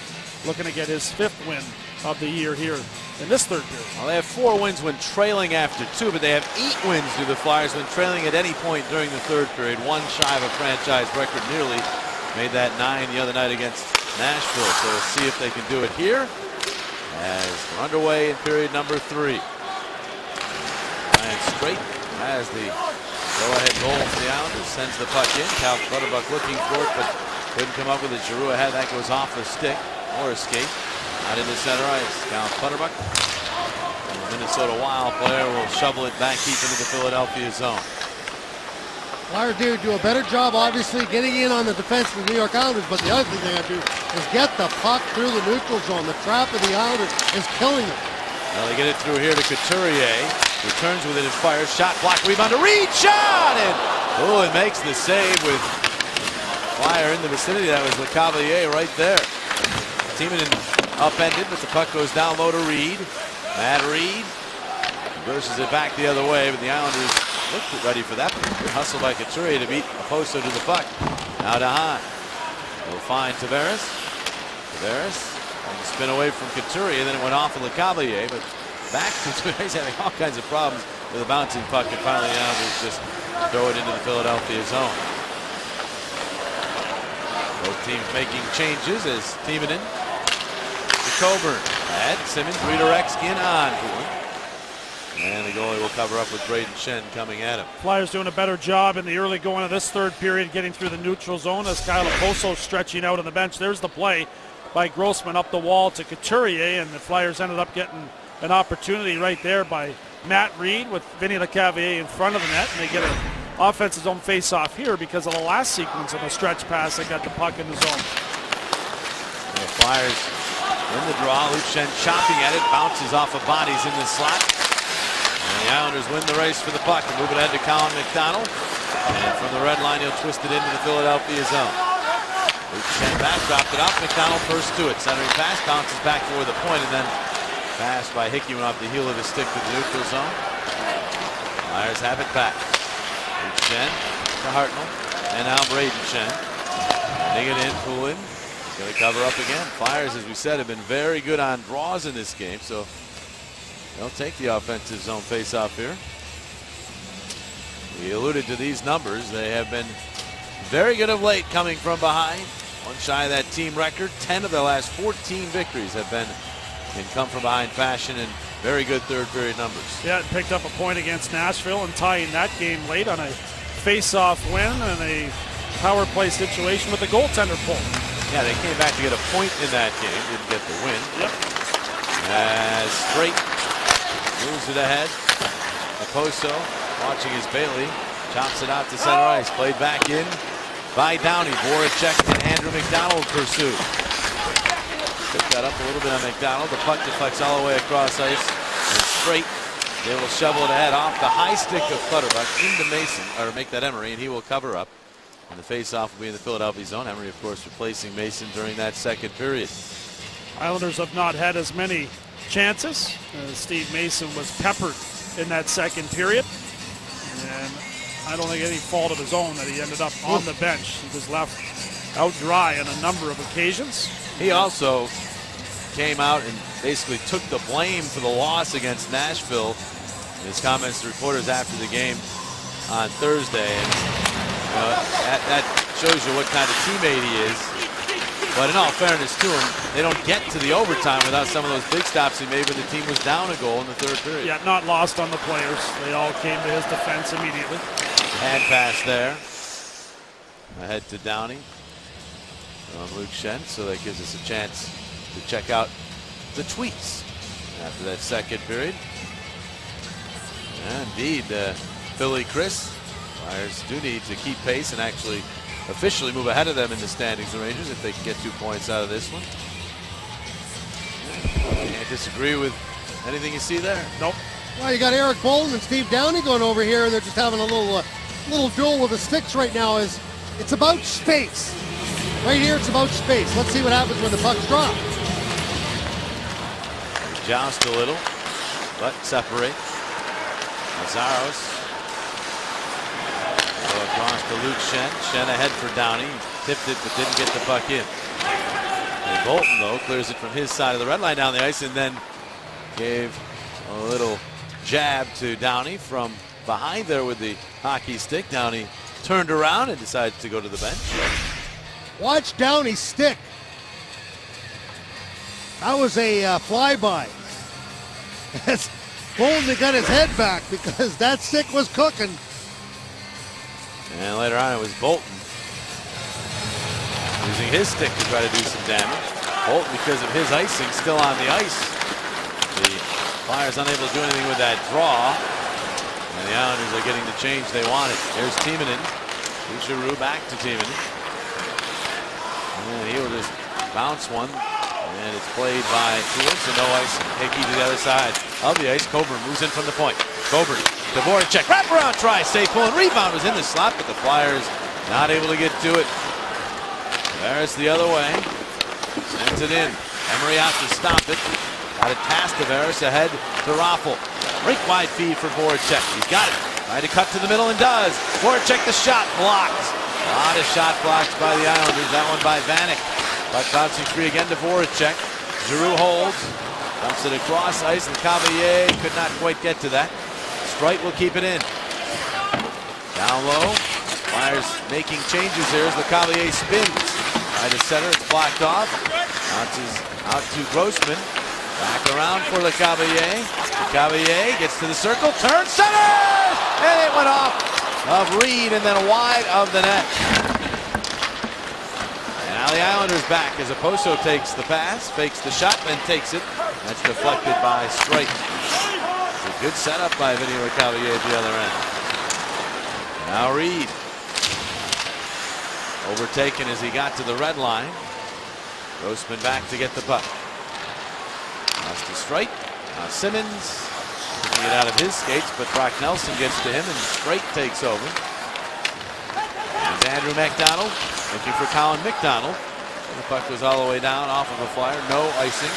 looking to get his 5th win of the year here in this third period. Well, they have 4 wins when trailing after 2, but they have 8 wins to the Flyers when trailing at any point during the third period. 1 shy of a franchise record, nearly made that 9 the other night against Nashville. So we'll see if they can do it here as we're underway in period number 3. Ryan Straight has the go-ahead goal for the Islanders, sends the puck in. Cal Clutterbuck looking for it, but couldn't come up with it. Giroux ahead, that goes off the stick or a skate. Out into center ice, Cal Clutterbuck. And the Minnesota Wild player will shovel it back deep into the Philadelphia zone. Flyers do a better job, obviously, getting in on the defense of the New York Islanders, but the other thing they have to do is get the puck through the neutral zone. The trap of the Islanders is killing them. Now they get it through here to Couturier. Returns with it and fires. Shot, block, rebound to Reed. Shot! And oh, it makes the save with Flyer in the vicinity. That was Lecavalier right there. Timonen upended, but the puck goes down low to Reed. Matt Reed reverses it back the other way, but the Islanders looked ready for that. Good hustle by Couturier to beat Oposo to the puck. Now to Hahn. He'll find Tavares. Tavares on the spin away from Couturier, then it went off of Lecavalier, but back to Tavares. He's having all kinds of problems with a bouncing puck, and finally the Islanders just throw it into the Philadelphia zone. Both teams making changes as Timonen to Coburn. At Simmons redirects in on Poulin. And the goalie will cover up with Braden Shen coming at him. Flyers doing a better job in the early going of this third period, getting through the neutral zone as Kyle Oposo stretching out on the bench. There's the play by Grossman up the wall to Couturier, and the Flyers ended up getting an opportunity right there by Matt Reed with Vinny Lecavalier in front of the net, and they get an offensive zone face-off here because of the last sequence of a stretch pass that got the puck in the zone. The Flyers in the draw. Luke Shen chopping at it, bounces off of bodies in the slot. And the Islanders win the race for the puck and move it ahead to Colin McDonald. And from the red line, he'll twist it into the Philadelphia zone. Luke Shen back, dropped it off. McDonald first to it. Centering pass, bounces back toward the point, and then pass by Hickey went off the heel of his stick to the neutral zone. Flyers have it back. Luke Shen to Hartnell. And now Braden Shen. Dig it in, Poulin. Going to cover up again. Flyers, as we said, have been very good on draws in this game, so they'll take the offensive zone face-off here. We alluded to these numbers. They have been very good of late coming from behind. One shy of that team record. 10 of their last 14 victories have been in come-from-behind fashion and very good third-period numbers. Yeah, it picked up a point against Nashville and tying that game late on a face-off win and a power play situation with the goaltender pull. Yeah, they came back to get a point in that game. Didn't get the win. Yep. As Straight moves it ahead. Oposo watching his Bailey. Chops it out to center ice. Played back in by Downey. Voracek and Andrew McDonald pursue. Pick that up a little bit on McDonald. The puck deflects all the way across ice. And Straight, they will shovel it ahead off the high stick of Clutterbuck into Mason, or make that Emery, and he will cover up. And the face-off will be in the Philadelphia zone. Emery, of course, replacing Mason during that second period. Islanders have not had as many chances. Steve Mason was peppered in that second period. And I don't think any fault of his own that he ended up on the bench. He was left out dry on a number of occasions. He also came out and basically took the blame for the loss against Nashville. His comments to reporters after the game on Thursday. And that shows you what kind of teammate he is. But in all fairness to him, they don't get to the overtime without some of those big stops he made when the team was down a goal in the third period. Yeah, not lost on the players. They all came to his defense immediately. Hand pass there. Ahead to Downey on Luke Schenn, so that gives us a chance to check out the tweets after that second period. Yeah, indeed, Philly Chris, Flyers do need to keep pace and actually officially move ahead of them in the standings, the Rangers, if they can get 2 points out of this one. Can't disagree with anything you see there. Nope. Well, you got Eric Bolton and Steve Downey going over here, and they're just having a little duel with the sticks right now. It's about space. Right here, it's about space. Let's see what happens when the puck's dropped. Joust a little, but separate. Mazaros go across to Luke Schenn. Schenn ahead for Downey. Tipped it, but didn't get the puck in. And Bolton, though, clears it from his side of the red line down the ice and then gave a little jab to Downey from behind there with the hockey stick. Downey turned around and decided to go to the bench. Watch Downey stick. That was a flyby. Bolton got his head back because that stick was cooking. And later on it was Bolton using his stick to try to do some damage. Bolton, because of his icing, still on the ice. The Flyers unable to do anything with that draw. And the Islanders are getting the change they wanted. There's Timonen. Giroux back to Timonen. And he will just bounce one. And it's played by Tour, so no ice. Hickey to the other side of the ice. Coburn moves in from the point. Coburn to Voracek. Wraparound try. Safe pull and rebound was in the slot, but the Flyers not able to get to it. Tavares the other way. Sends it in. Emery out to stop it. Got it past Tavares ahead to Raffl. Rink wide feed for Voracek. He's got it. Trying to cut to the middle and does. Voracek the shot blocked. A lot of shot blocks by the Islanders. That one by Vanek. But bouncing free again to Voracek. Giroux holds. Dumps it across ice, and Cavalier could not quite get to that. Streit will keep it in. Down low. Flyers making changes here as the Cavalier spins. Right to center, it's blocked off. Bounces out to Grossman. Back around for Le Cavalier. Le Cavalier gets to the circle, turns, center! And it went off of Reed and then wide of the net. And now the Islanders back as Oposo takes the pass, fakes the shot, then takes it. That's deflected by Streit. It's a good setup by Vinny Le Cavalier at the other end. Now Reed. Overtaken as he got to the red line. Grossman back to get the puck. Pass to Streit. Now Simmons taking it out of his skates, but Brock Nelson gets to him and Streit takes over. There's Andrew McDonald looking for Colin McDonald. The puck was all the way down off of a Flyer. No icing.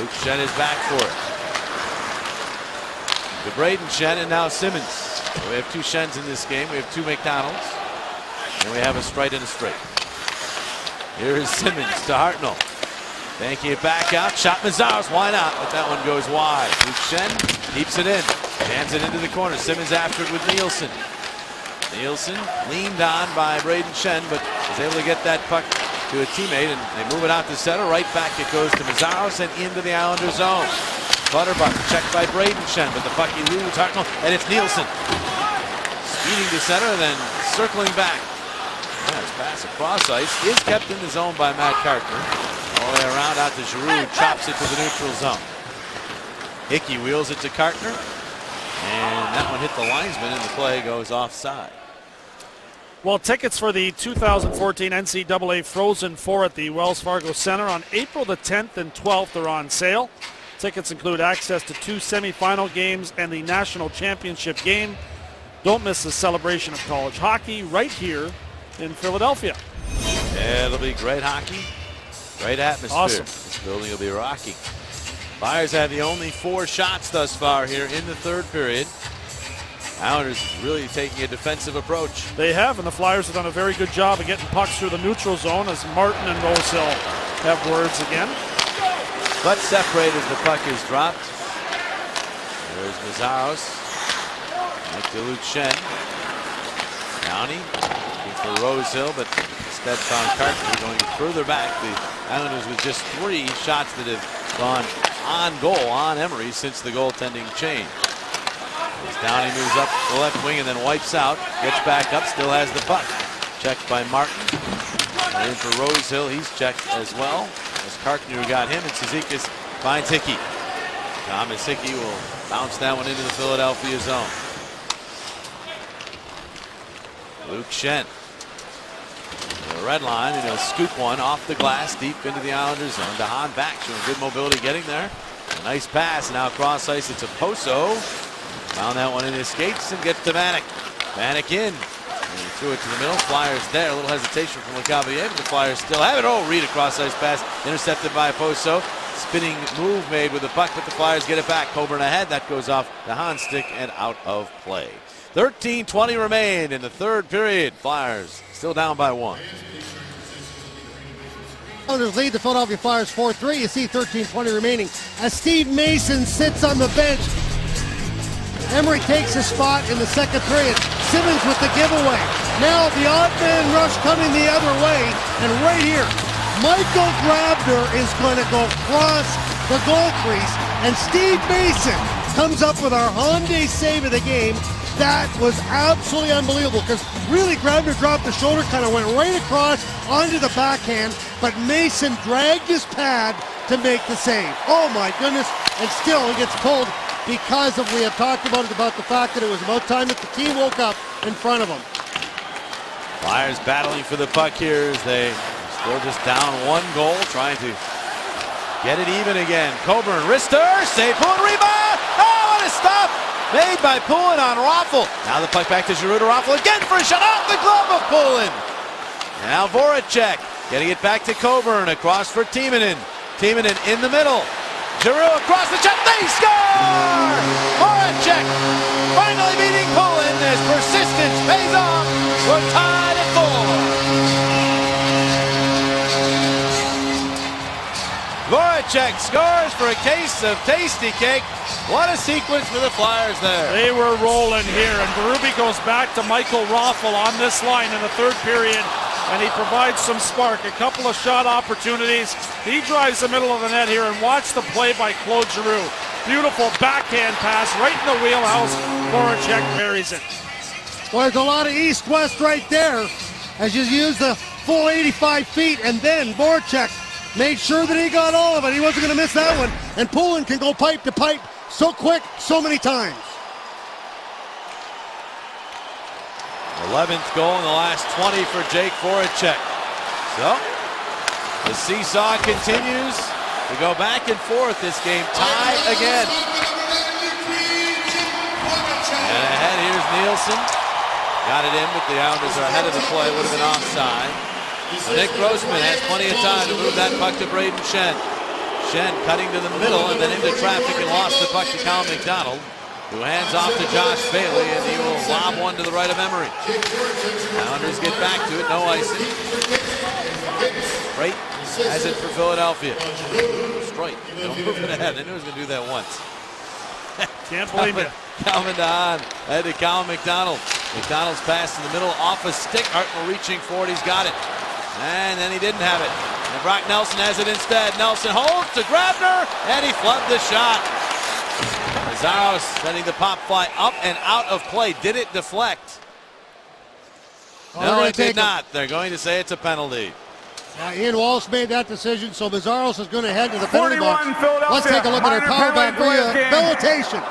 Luke Schenn is back for it. To Braden Schenn and now Simmons. So we have two Schenns in this game. We have two McDonalds. And we have a Streit and a Streit. Here is Simmons to Hartnell. Banking it back out. Shot Mazaros. Why not? But that one goes wide. Luke Schenn keeps it in. Jams it into the corner. Simmons after it with Nielsen. Nielsen leaned on by Braden Schenn, but was able to get that puck to a teammate, and they move it out to center. Right back it goes to Mazaros and into the Islander zone. Clutterbuck checked by Braden Schenn, but the puck eludes Hartnell, and it's Nielsen. Speeding to center, then circling back. His pass across ice is kept in the zone by Matt Cartner. All the way around out to Giroux, chops it to the neutral zone. Hickey wheels it to Cartner, and that one hit the linesman, and the play goes offside. Well, tickets for the 2014 NCAA Frozen Four at the Wells Fargo Center on April the 10th and 12th are on sale. Tickets include access to 2 semifinal games and the national championship game. Don't miss the celebration of college hockey right here in Philadelphia. Yeah, it'll be great hockey, great atmosphere. Awesome. This building will be rocking. Flyers have the only 4 shots thus far here in the third period. Islanders really taking a defensive approach. They have, and the Flyers have done a very good job of getting pucks through the neutral zone as Martin and Rosehill have words again. but separated as the puck is dropped. There's Meszaros. Back to Luke Schenn. Downey looking for Rosehill, but instead found Carpenter going further back. The Islanders with just 3 shots that have gone on goal on Emery since the goaltending change. As Downey moves up the left wing and then wipes out, gets back up, still has the puck. Checked by Martin. And in for Rosehill, he's checked as well. As Carpenter got him, and Cizikas finds Hickey. Thomas Hickey will bounce that one into the Philadelphia zone. Luke Schenn. The red line, and he'll scoop one off the glass deep into the Islanders zone. DeHaan back, showing good mobility getting there. A nice pass, now cross ice. It's a Poso. Found that one in his skates and gets to Vanek. Vanek in. And he threw it to the middle. Flyers there. A little hesitation from Lecavalier, but the Flyers still have it. Oh, Reed, a cross ice pass intercepted by Poso. Spinning move made with the puck, but the Flyers get it back. Coburn ahead. That goes off DeHaan's stick and out of play. 13:20 remain in the third period. Flyers still down by 1. Islanders lead the Philadelphia Flyers 4-3. You see 13:20 remaining as Steve Mason sits on the bench. Emery takes his spot in the second period. Simmons with the giveaway. Now the odd man rush coming the other way. And right here, Michael Grabner is going to go across the goal crease. And Steve Mason comes up with our Hyundai save of the game. That was absolutely unbelievable because really Grabner dropped the shoulder, kind of went right across onto the backhand, but Mason dragged his pad to make the save. Oh my goodness, and still he gets pulled because of, we have talked about it, about the fact that it was about time that the team woke up in front of them. Flyers battling for the puck here as they still just down 1 goal, trying to get it even again. Coburn, wrister, save, Poulin, rebound! Oh, what a stop! Made by Poulin on Raffl. Now the puck back to Giroux to Raffl again for a shot off the glove of Poulin. Now Voracek getting it back to Coburn, across for Timonen. Timonen in the middle. Giroux across the check, they score! Voracek finally beating Poulin as persistence pays off. We're tied at 4. Voracek scores for a case of tasty cake. What a sequence for the Flyers there. They were rolling here, and Berube goes back to Michael Raffl on this line in the third period, and he provides some spark. A couple of shot opportunities. He drives the middle of the net here, and watch the play by Claude Giroux. Beautiful backhand pass right in the wheelhouse. Voracek buries it. Well, there's a lot of east-west right there as you use the full 85 feet, and then Voracek made sure that he got all of it. He wasn't going to miss that one, and Poulin can go pipe to pipe so quick, so many times. 11th goal in the last 20 for Jake Voracek. So, the seesaw continues to go back and forth. This game tied again. And ahead, here's Nielsen. Got it in, but the Islanders are ahead of the play. Would have been offside. So Nick Grossman has plenty of time to move that puck to Brayden Schenn. Schenn cutting to the middle and then into traffic and lost the puck to Cal McDonald, who hands off to Josh Bailey, and he will lob one to the right of Emery. Islanders get back to it, no icing. Straight has it for Philadelphia. Straight, don't move it ahead. They knew he was going to do that once. Can't believe it. Calvin DeHaan ahead to Cal McDonald. McDonald's pass in the middle off a stick. Hartnell reaching for it, he's got it. And then he didn't have it. And Brock Nelson has it instead. Nelson holds to Grabner, and he flubbed the shot. Meszaros setting the pop fly up and out of play. Did it deflect? No, it did not. They're going to say it's a penalty. Ian Walsh made that decision, so Meszaros is going to head to the penalty box. 41 Philadelphia. Let's take a look at our power back rehabilitation.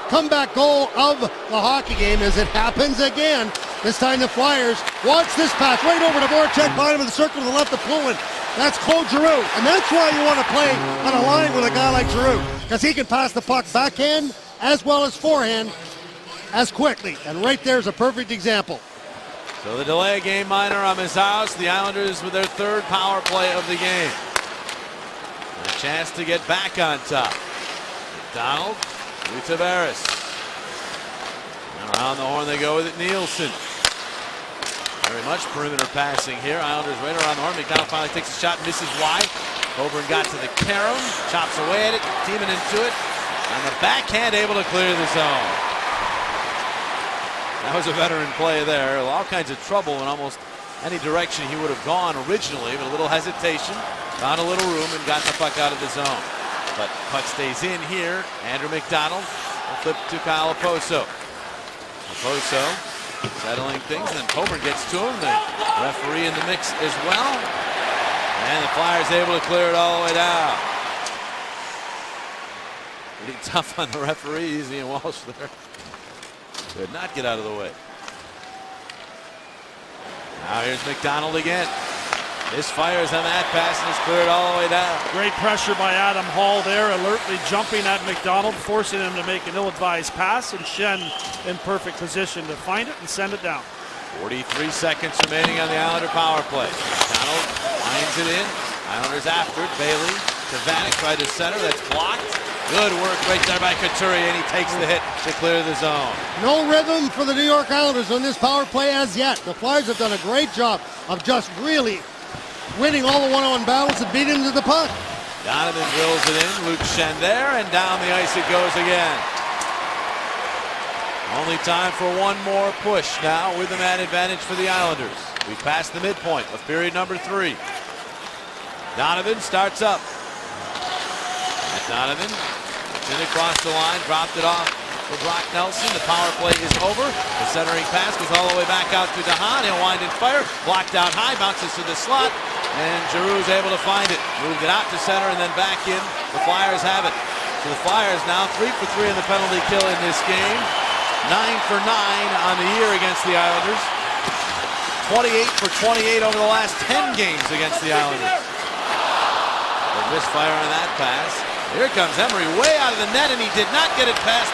Comeback goal of the hockey game as it happens again. This time the Flyers watch this pass right over to Voracek, bottom of the circle to the left of Poulin. That's Claude Giroux, and that's why you want to play on a line with a guy like Giroux, because he can pass the puck backhand as well as forehand as quickly, and right there's a perfect example. So the delay game minor on Meszaros. The Islanders with their third power play of the game. And a chance to get back on top. McDonald, to Tavares. And around the horn they go with it, Nielsen. Very much perimeter passing here. Islanders right around the horn. McDonald finally takes a shot, misses wide. Coburn got to the carom, chops away at it, teaming into it. On the backhand, able to clear the zone. That was a veteran play there. All kinds of trouble in almost any direction he would have gone originally, but a little hesitation. Found a little room and got the puck out of the zone. But puck stays in here. Andrew McDonald will flip to Kyle Oposo. Oposo settling things, and then Coburn gets to him. The referee in the mix as well. And the Flyers able to clear it all the way down. Pretty tough on the referees. Ian Walsh there could not get out of the way. Now here's McDonald again. Misfires on that pass and it's cleared all the way down. Great pressure by Adam Hall there, alertly jumping at McDonald, forcing him to make an ill-advised pass, and Schenn in perfect position to find it and send it down. 43 seconds remaining on the Islander power play. McDonald lines it in. Islanders after it. Bailey to Vanek, tried to center. That's blocked. Good work right there by Couturier, and he takes the hit to clear the zone. No rhythm for the New York Islanders on this power play as yet. The Flyers have done a great job of just really winning all the one-on-one battles and beating them to the puck. Donovan drills it in. Luke Schenn there, and down the ice it goes again. Only time for one more push now with the man advantage for the Islanders. We passed the midpoint of period number 3. Donovan starts up. Donovan in across the line, dropped it off for Brock Nelson. The power play is over. The centering pass goes all the way back out to DeHaan. He'll wind and fire. Blocked out high, bounces to the slot, and Giroux's able to find it. Moved it out to center and then back in. The Flyers have it. So the Flyers now 3 for 3 in the penalty kill in this game. 9 for 9 on the year against the Islanders. 28 for 28 over the last 10 games against the Islanders. A misfire on that pass. Here comes Emery way out of the net, and he did not get it past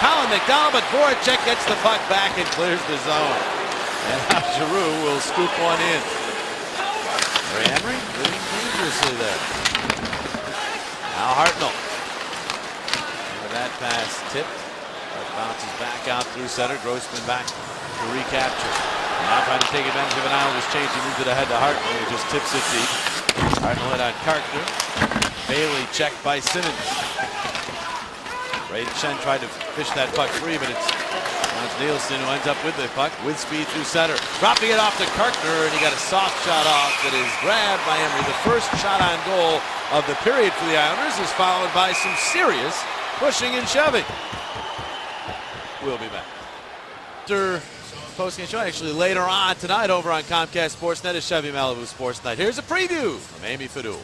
Colin McDonald, but Voracek gets the puck back and clears the zone. And now Giroux will scoop one in. Ray Emery moving dangerously there. Now Hartnell. Into that pass tipped. But bounces back out through center. Grossman back to recapture. Now trying to take advantage of an Islanders change. He moves it ahead to Hartnell. He just tips it deep. Hartnell hit on Carter. Bailey checked by Simmons. Ray Schenn tried to fish that puck free, but it's Nielsen who ends up with the puck with speed through center. Dropping it off to Karkner, and he got a soft shot off that is grabbed by Emery. The first shot on goal of the period for the Islanders is followed by some serious pushing and shoving. We'll be back. After postgame show, actually later on tonight over on Comcast Sportsnet is Chevy Malibu Sports Night. Here's a preview from Amy Fadoul.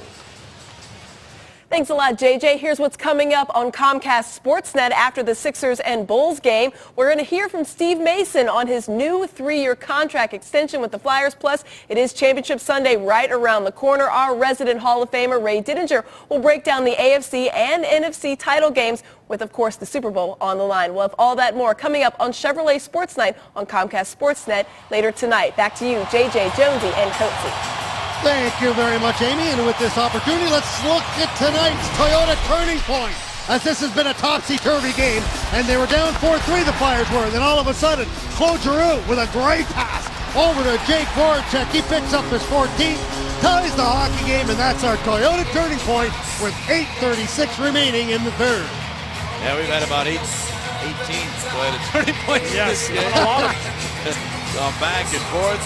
Thanks a lot, JJ. Here's what's coming up on Comcast Sportsnet after the Sixers and Bulls game. We're going to hear from Steve Mason on his new 3-year contract extension with the Flyers. Plus, it is Championship Sunday right around the corner. Our resident Hall of Famer, Ray Didinger, will break down the AFC and NFC title games with, of course, the Super Bowl on the line. We'll have all that more coming up on Chevrolet Sports Night on Comcast Sportsnet later tonight. Back to you, JJ, Jonesy, and Coatsy. Thank you very much, Amy. And with this opportunity, let's look at tonight's Toyota Turning Point. As this has been a topsy-turvy game, and they were down 4-3, the Flyers were. Then all of a sudden, Claude Giroux with a great pass over to Jake Voracek. He picks up his 14th, ties the hockey game, and that's our Toyota Turning Point with 8:36 remaining in the third. Yeah, we've had about 18 Toyota Turning Points in this game. Gone back and forth.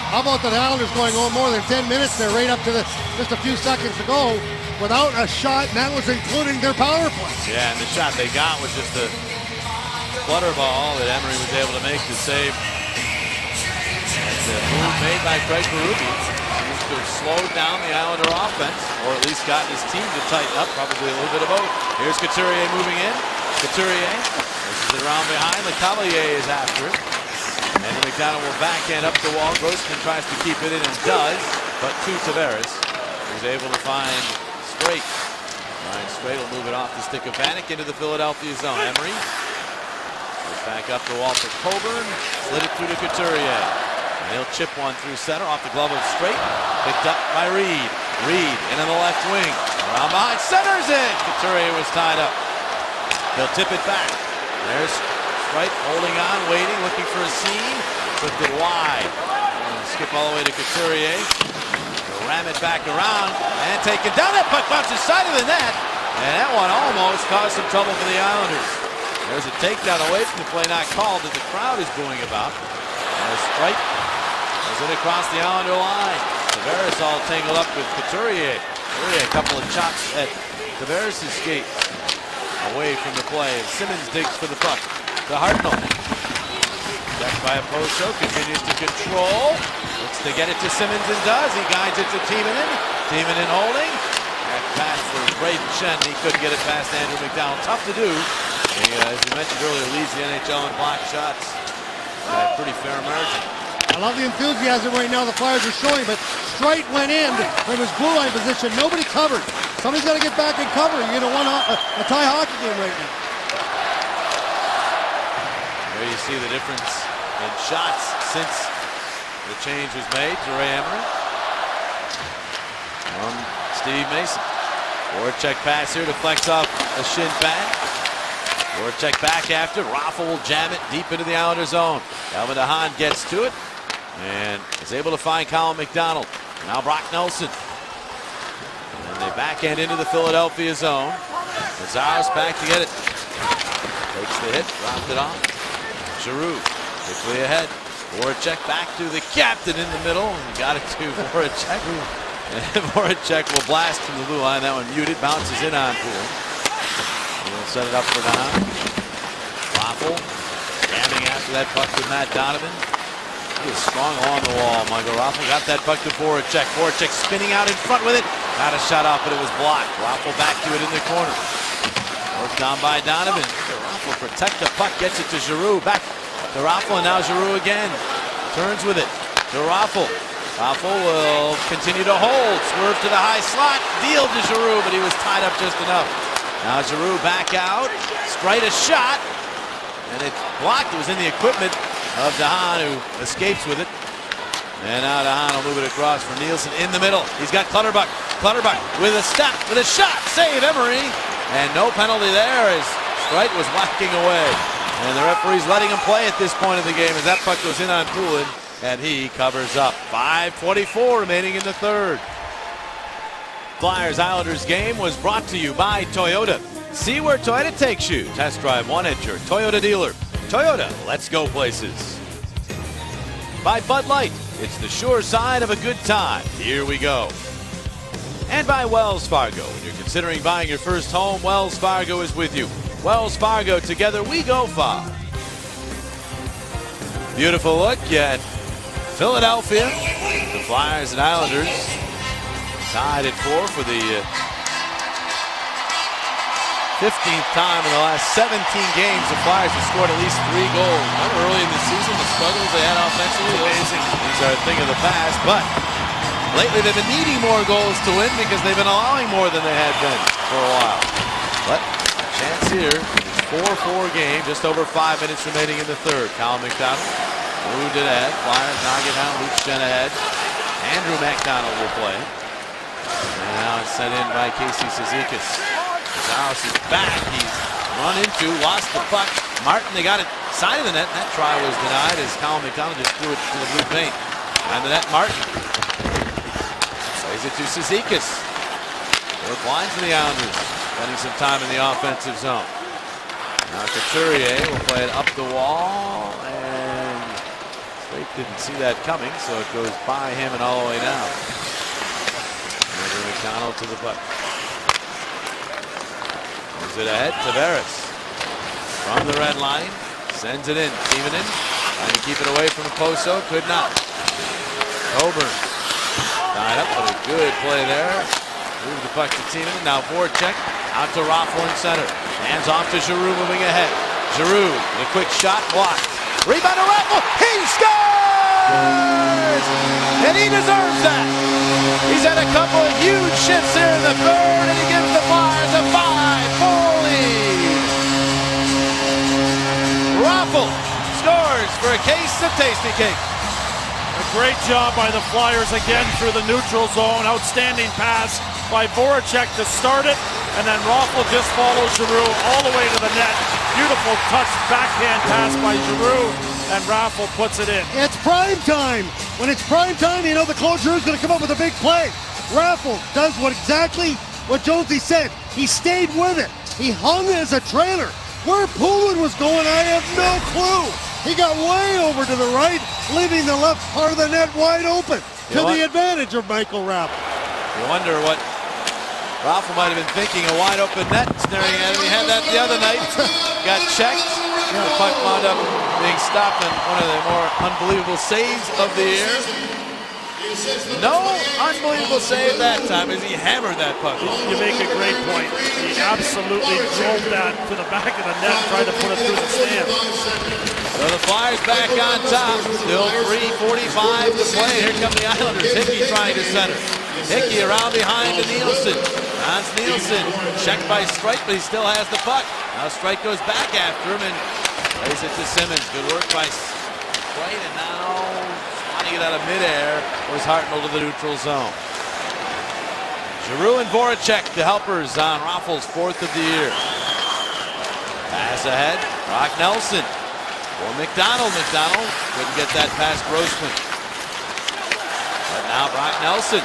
How about the Islanders going on more than 10 minutes there, right up to just a few seconds to go without a shot, and that was including their power play. Yeah, and the shot they got was just a flutter ball that Emery was able to make the save. That's a move made by Craig Berube. Seems to have slowed down the Islander offense, or at least gotten his team to tighten up, probably a little bit of both. Here's Couturier moving in. Couturier pushes it around behind. LeCavalier is after it. And McDonald will backhand up the wall. Grossman tries to keep it in and does, but to Tavares, who's able to find Straight. Ryan Straight will move it off the stick of Vanek into the Philadelphia zone. Emery goes back up the wall for Coburn. Slid it through to Couturier. And he'll chip one through center off the glove of Straight. Picked up by Reed. Reed in on the left wing. Around behind. Centers it. Couturier was tied up. He'll tip it back. There's Straight holding on, waiting, looking for a seam. Flipped it wide. And skip all the way to Couturier. The ram it back around and take it down. That puck bounces side of the net, and that one almost caused some trouble for the Islanders. There's a takedown away from the play, not called, that the crowd is booing about. And Streit is it across the Islander line. Tavares all tangled up with Couturier. A couple of chops at Tavares' skate away from the play. Simmons digs for the puck to Hartnell. Checked by Oposo, continues to control. Looks to get it to Simmons and does. He guides it to Timonen. Timonen holding. That pass for Braden Shen. He couldn't get it past Andrew McDonald. Tough to do. He, as we mentioned earlier, leads the NHL in block shots by a pretty fair margin. I love the enthusiasm right now the Flyers are showing, but Streit went in from his blue line position. Nobody covered. Somebody's got to get back and cover. You're going to win a tie hockey game right now. There you see the difference in shots since the change was made to Ray Emery from Steve Mason. Voracek pass here, deflects off a shin pad. Voracek back after. Raffl will jam it deep into the Islander zone. Calvin DeHaan gets to it and is able to find Colin McDonald. Now Brock Nelson. And they backhand into the Philadelphia zone. Lazarus back to get it. Takes the hit, dropped it off. Giroux quickly ahead. Voracek back to the captain in the middle. And got it to Voracek. And Voracek will blast from the blue line. That one muted. Bounces in on Poole. He'll set it up for Don. Raffl jamming after that puck with Matt Donovan. He was strong along the wall. Michael Raffl got that puck to Voracek. Voracek spinning out in front with it. Got a shot off, but it was blocked. Raffl back to it in the corner. Worked down by Donovan. Raffl protect the puck. Gets it to Giroux. Back to Raffl, and now Giroux again. Turns with it to Raffl. Raffl will continue to hold. Swerve to the high slot. Deal to Giroux, but he was tied up just enough. Now Giroux back out. Streit a shot. And it's blocked. It was in the equipment of DeHaan, who escapes with it. And now DeHaan will move it across for Nielsen in the middle. He's got Clutterbuck. Clutterbuck with a step, with a shot. Save Emery. And no penalty there as Streit was whacking away. And the referee's letting him play at this point of the game as that puck goes in on Poulin. And he covers up. 5:44 remaining in the third. Flyers Islanders game was brought to you by Toyota. See where Toyota takes you. Test drive one at your Toyota dealer. Toyota, let's go places. By Bud Light, it's the sure sign of a good time. Here we go. And by Wells Fargo. When you're considering buying your first home, Wells Fargo is with you. Wells Fargo, together we go far. Beautiful look at Philadelphia. The Flyers and Islanders tied at 4 for the 15th time in the last 17 games. The Flyers have scored at least 3 goals. Remember early in the season, the struggles they had offensively? Amazing. These are a thing of the past, but lately they've been needing more goals to win because they've been allowing more than they had been for a while. But a chance here. It's 4-4 game, just over 5 minutes remaining in the third. Colin McDonald moved it ahead. Flyers knock it down. Luke Schenn ahead. Andrew McDonald will play. And now it's sent in by Casey Cizikas. Lazarus is back. He's run into, lost the puck. Martin, they got it side of the net. That try was denied as Colin McDonald just threw it to the blue paint. And the net, Martin. Plays it to Cizikas. Fourth line for the Islanders. Spending some time in the offensive zone. Now Couturier will play it up the wall. And Streit didn't see that coming, so it goes by him and all the way down. Andrew McDonald to the puck. Moves it ahead. Tavares from the red line. Sends it in. Timonen trying to keep it away from Oposo. Could not. Coburn tied up, but a good play there. Move the puck to Timonen. Now Voracek out to Raffl in center. Hands off to Giroux moving ahead. Giroux with a quick shot blocked. Rebound to Raffl. He scores! And he deserves that. He's had a couple of huge shifts here in the third, and he gives the Flyers a 5-4 lead. Raffl scores for a case of Tasty Cake. A great job by the Flyers again through the neutral zone. Outstanding pass by Voracek to start it, and then Raffl just follows Giroux all the way to the net. Beautiful touch backhand pass by Giroux, and Raffl puts it in. It's prime time. When it's prime time, you know the closer is going to come up with a big play. Raffles does exactly what Jonesy said. He stayed with it. He hung as a trailer. Where Poulin was going, I have no clue. He got way over to the right, leaving the left part of the net wide open to the advantage of Michael Raffles. You wonder what Raffles might have been thinking. A wide open net staring at him. He had that the other night. Got checked. The puck wound up being stopped on one of the more unbelievable saves of the year. No unbelievable save that time as he hammered that puck. You make a great point. He absolutely drove that to the back of the net, trying to put it through the stand. So the Flyers back on top. Still 3:45 to play. Here come the Islanders. Hickey trying to center. Hickey around behind to Nielsen. Hans Nielsen checked by Strike, but he still has the puck. Now Strike goes back after him and plays it to Simmons. Good work by Strike, and now trying to get out of midair was Hartnell to the neutral zone. Giroux and Voracek, the helpers on Raffles' 4th of the year. Pass ahead. Brock Nelson for McDonald. McDonald couldn't get that past Grossman. But now Brock Nelson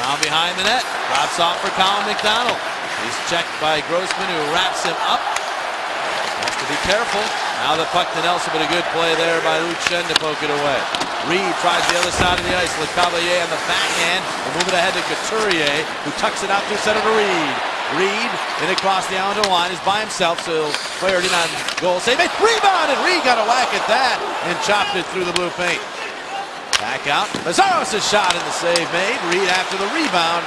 around behind the net. Drops off for Colin McDonald. He's checked by Grossman, who wraps him up. Has to be careful. Now the puck to Nelson, but a good play there by Lucien to poke it away. Reed tries the other side of the ice. LeCavalier on the backhand. We'll move it ahead to Couturier, who tucks it out through center to Reed. Reed in across the Islander line is by himself, so Flaherty on goal. Save it. Rebound, and Reed got a whack at that and chopped it through the blue paint. Back out. Mazaros' shot and the save made. Reed after the rebound.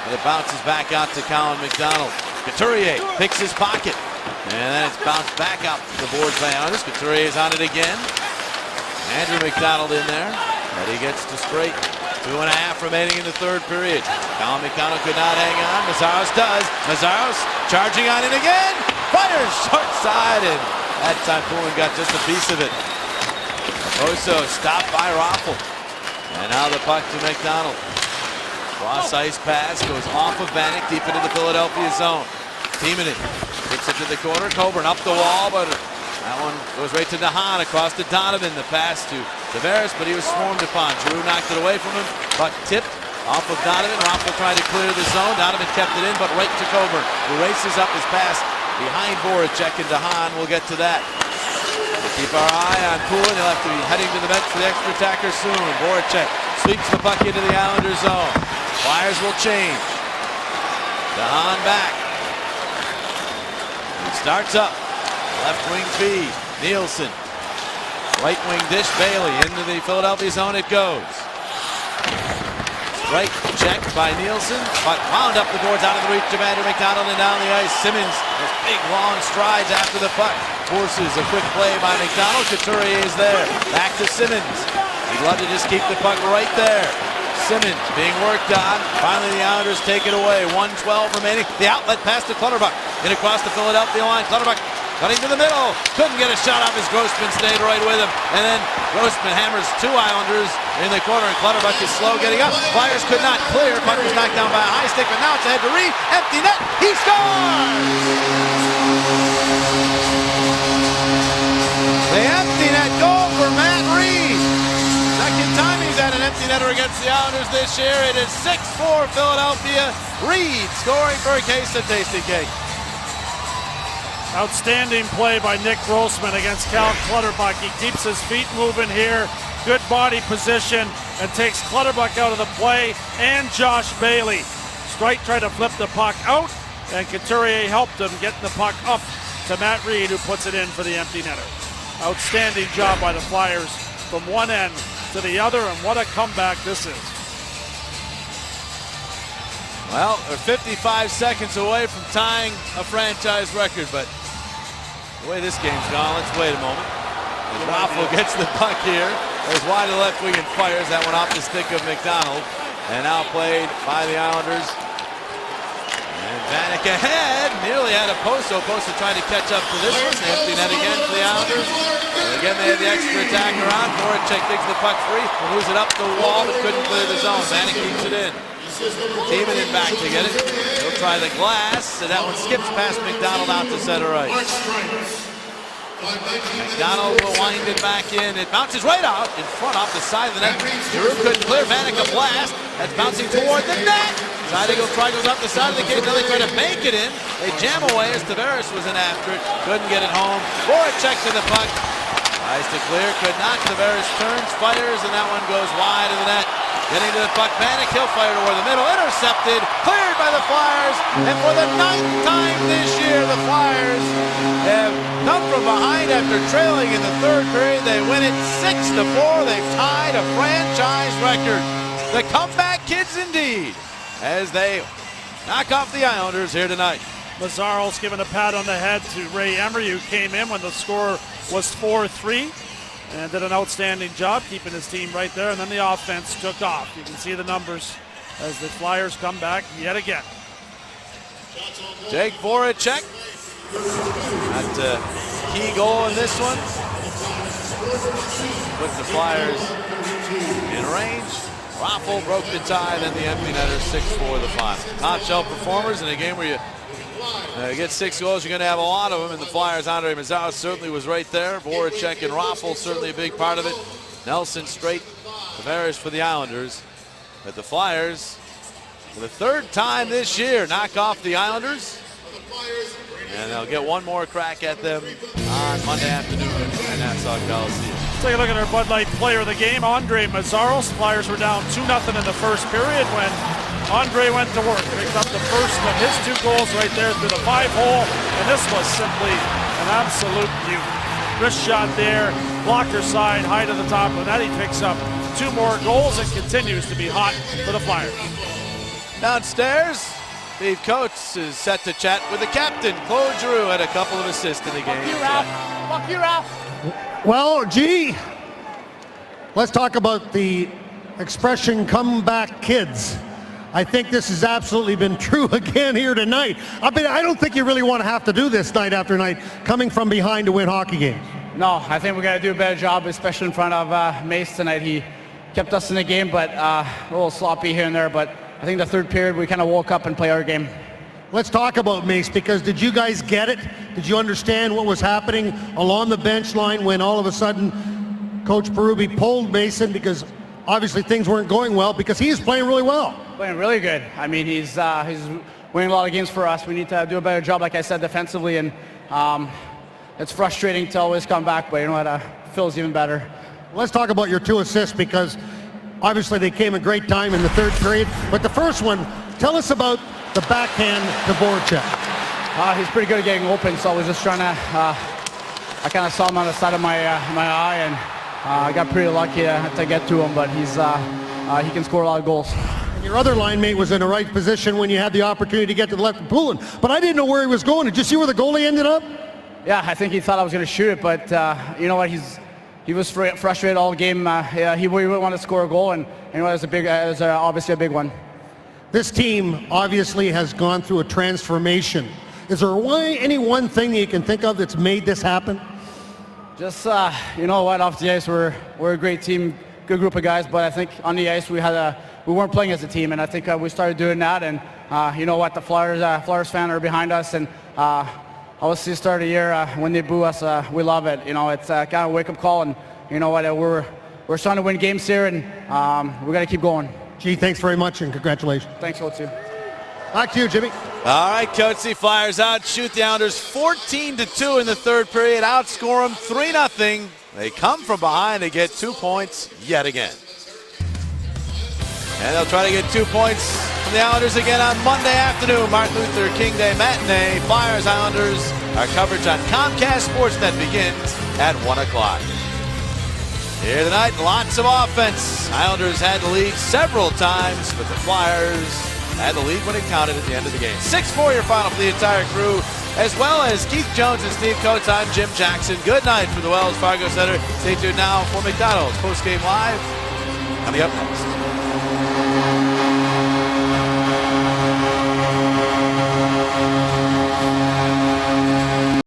And it bounces back out to Colin McDonald. Couturier picks his pocket. And then it's bounced back out the boards by Islanders. Couturier is on it again. Andrew McDonald in there. But he gets to straight. 2.5 remaining in the third period. Colin McDonald could not hang on. Mazaros does. Mazaros charging on it again. Fires short side. And that time Poulin got just a piece of it. Oso stopped by Raffles. And now the puck to McDonald. Cross ice pass goes off of Vanek deep into the Philadelphia zone. Timonen kicks it to the corner. Coburn up the wall, but that one goes right to DeHaan across to Donovan. The pass to Tavares, but he was swarmed upon. Giroux knocked it away from him, but tipped off of Donovan. Raffles tried to clear the zone. Donovan kept it in, but right to Coburn, who races up his pass behind Voracek, and DeHaan will get to that. We'll keep our eye on Poulin. He'll have to be heading to the bench for the extra attacker soon. Voracek sweeps the puck into the Islanders zone. Flyers will change. DeHaan back. He starts up. Left wing feed. Nielsen. Right wing dish. Bailey into the Philadelphia zone it goes. Strike checked by Nielsen, but wound up the boards out of the reach of Andrew McDonald and down the ice. Simmons with big long strides after the puck. Forces a quick play by McDonald. Couturier is there. Back to Simmons. He'd love to just keep the puck right there. Simmons being worked on. Finally the Islanders take it away. 1:12 remaining. The outlet pass to Clutterbuck. In across the Philadelphia line. Clutterbuck cutting to the middle. Couldn't get a shot off as Grossman stayed right with him. And then Grossman hammers 2 Islanders in the corner, and Clutterbuck is slow getting up. Flyers could not clear. Puck was knocked down by a high stick, but now it's ahead to Reed. Empty net. He scores! The empty net goal for Matt Reed. Second time he's had an empty netter against the Islanders this year. It is 6-4 Philadelphia. Reed scoring for a case of Tasty Cake. Outstanding play by Nick Grossman against Cal Clutterbuck. He keeps his feet moving here. Good body position and takes Clutterbuck out of the play and Josh Bailey. Strike tried to flip the puck out, and Couturier helped him getting the puck up to Matt Reed, who puts it in for the empty netter. Outstanding job by the Flyers from one end to the other, and what a comeback this is. Well, they're 55 seconds away from tying a franchise record, but the way this game's gone, let's wait a moment. As Raffles gets the puck here, goes wide to the left wing and fires. That one off the stick of McDonald, and now played by the Islanders. And Vanek ahead, nearly had a Poso. Poso trying to catch up to this one. Empty net again for the Islanders. And again, they had the extra attacker on. Voracek digs the puck free, moves it up the wall, but couldn't clear the zone. Vanek keeps it in. Timonen back to get it. He'll try the glass, and that one skips past McDonald out to center ice. McDonald will wind it back in. It bounces right out in front off the side of the net. Giroux couldn't clear. Vanek a blast. That's bouncing toward the net. Side eagle try goes up the side of the cage. Now they try to bank it in. They jam away as Tavares was in after it. Couldn't get it home. Voracek to the puck. Tries to clear. Could not. Tavares turns, fires, and that one goes wide of the net. Getting to the puck, Vanek, he'll fire toward the middle, intercepted, cleared by the Flyers, and for the 9th time this year, the Flyers have come from behind after trailing in the third period. They win it 6-4. They've tied a franchise record. The comeback kids indeed, as they knock off the Islanders here tonight. Mazzaro's given a pat on the head to Ray Emery, who came in when the score was 4-3. And did an outstanding job keeping his team right there. And then the offense took off. You can see the numbers as the Flyers come back yet again. Jake Voracek got a key goal in this one. Put the Flyers in range. Raffle broke the tie, then the empty netter, 6-4 the final. Top shelf performers in a game where you get 6 goals, you're going to have a lot of them, and the Flyers, Andre Mazzaros certainly was right there. Voracek and Raffle certainly a big part of it. Nelson straight, Tavares for the Islanders. But the Flyers, for the 3rd time this year, knock off the Islanders. And they'll get one more crack at them on Monday afternoon at Nassau Coliseum. Take a look at our Bud Light player of the game, Andre Mazzaros. Flyers were down 2-0 in the first period when Andre went to work, picked up the first of his 2 goals right there through the 5-hole, and this was simply an absolute beauty. Wrist shot there, blocker side, high to the top, and that he picks up 2 more goals and continues to be hot for the Flyers. Downstairs, Steve Coates is set to chat with the captain. Claude Giroux had a couple of assists in the game. Fuck you, Ralph. Well, gee, let's talk about the expression comeback kids. I think this has absolutely been true again here tonight. I don't think you really want to have to do this night after night, coming from behind to win hockey games. No, I think we got to do a better job, especially in front of Mace tonight. He kept us in the game, but a little sloppy here and there. But I think the 3rd period, we kind of woke up and played our game. Let's talk about Mace, because did you guys get it? Did you understand what was happening along the bench line when all of a sudden Coach Berube pulled Mason, because obviously things weren't going well, because he's playing really well? Playing really good. I mean, he's winning a lot of games for us. We need to do a better job, like I said, defensively, and it's frustrating to always come back, but you know what, feels even better. Let's talk about your 2 assists, because obviously they came a great time in the 3rd period, but the first one, tell us about the backhand to Voracek. He's pretty good at getting open, so I was just trying to, I kind of saw him on the side of my eye, and I got pretty lucky to get to him, but he can score a lot of goals. And your other line mate was in the right position when you had the opportunity to get to the left of Poulin, but I didn't know where he was going. Did you see where the goalie ended up? Yeah, I think he thought I was going to shoot it, but you know what, he was frustrated all game. He really wanted to score a goal, and you know, it was obviously a big one. This team obviously has gone through a transformation. Is there any one thing that you can think of that's made this happen? Just, you know what, off the ice, we're a great team, good group of guys, but I think on the ice we weren't playing as a team, and I think we started doing that, and you know what, the Flyers fans are behind us, and obviously the start of the year, when they boo us, we love it. You know, it's kind of a wake-up call, and you know what, we're starting to win games here, and we got to keep going. Gee, thanks very much, and congratulations. Thanks, Otsu. Back to you, Jimmy. All right, Coatsy, Flyers out, shoot the Islanders 14-2 in the 3rd period, outscore them 3-0. They come from behind to get 2 points yet again. And they'll try to get 2 points from the Islanders again on Monday afternoon, Martin Luther King Day matinee. Flyers Islanders, our coverage on Comcast Sportsnet begins at 1 o'clock. Here tonight, lots of offense. Islanders had the lead several times, but the Flyers had the lead when it counted at the end of the game. 6-4 your final for the entire crew, as well as Keith Jones and Steve Coates. I'm Jim Jackson. Good night from the Wells Fargo Center. Stay tuned now for McDonald's postgame live coming up next.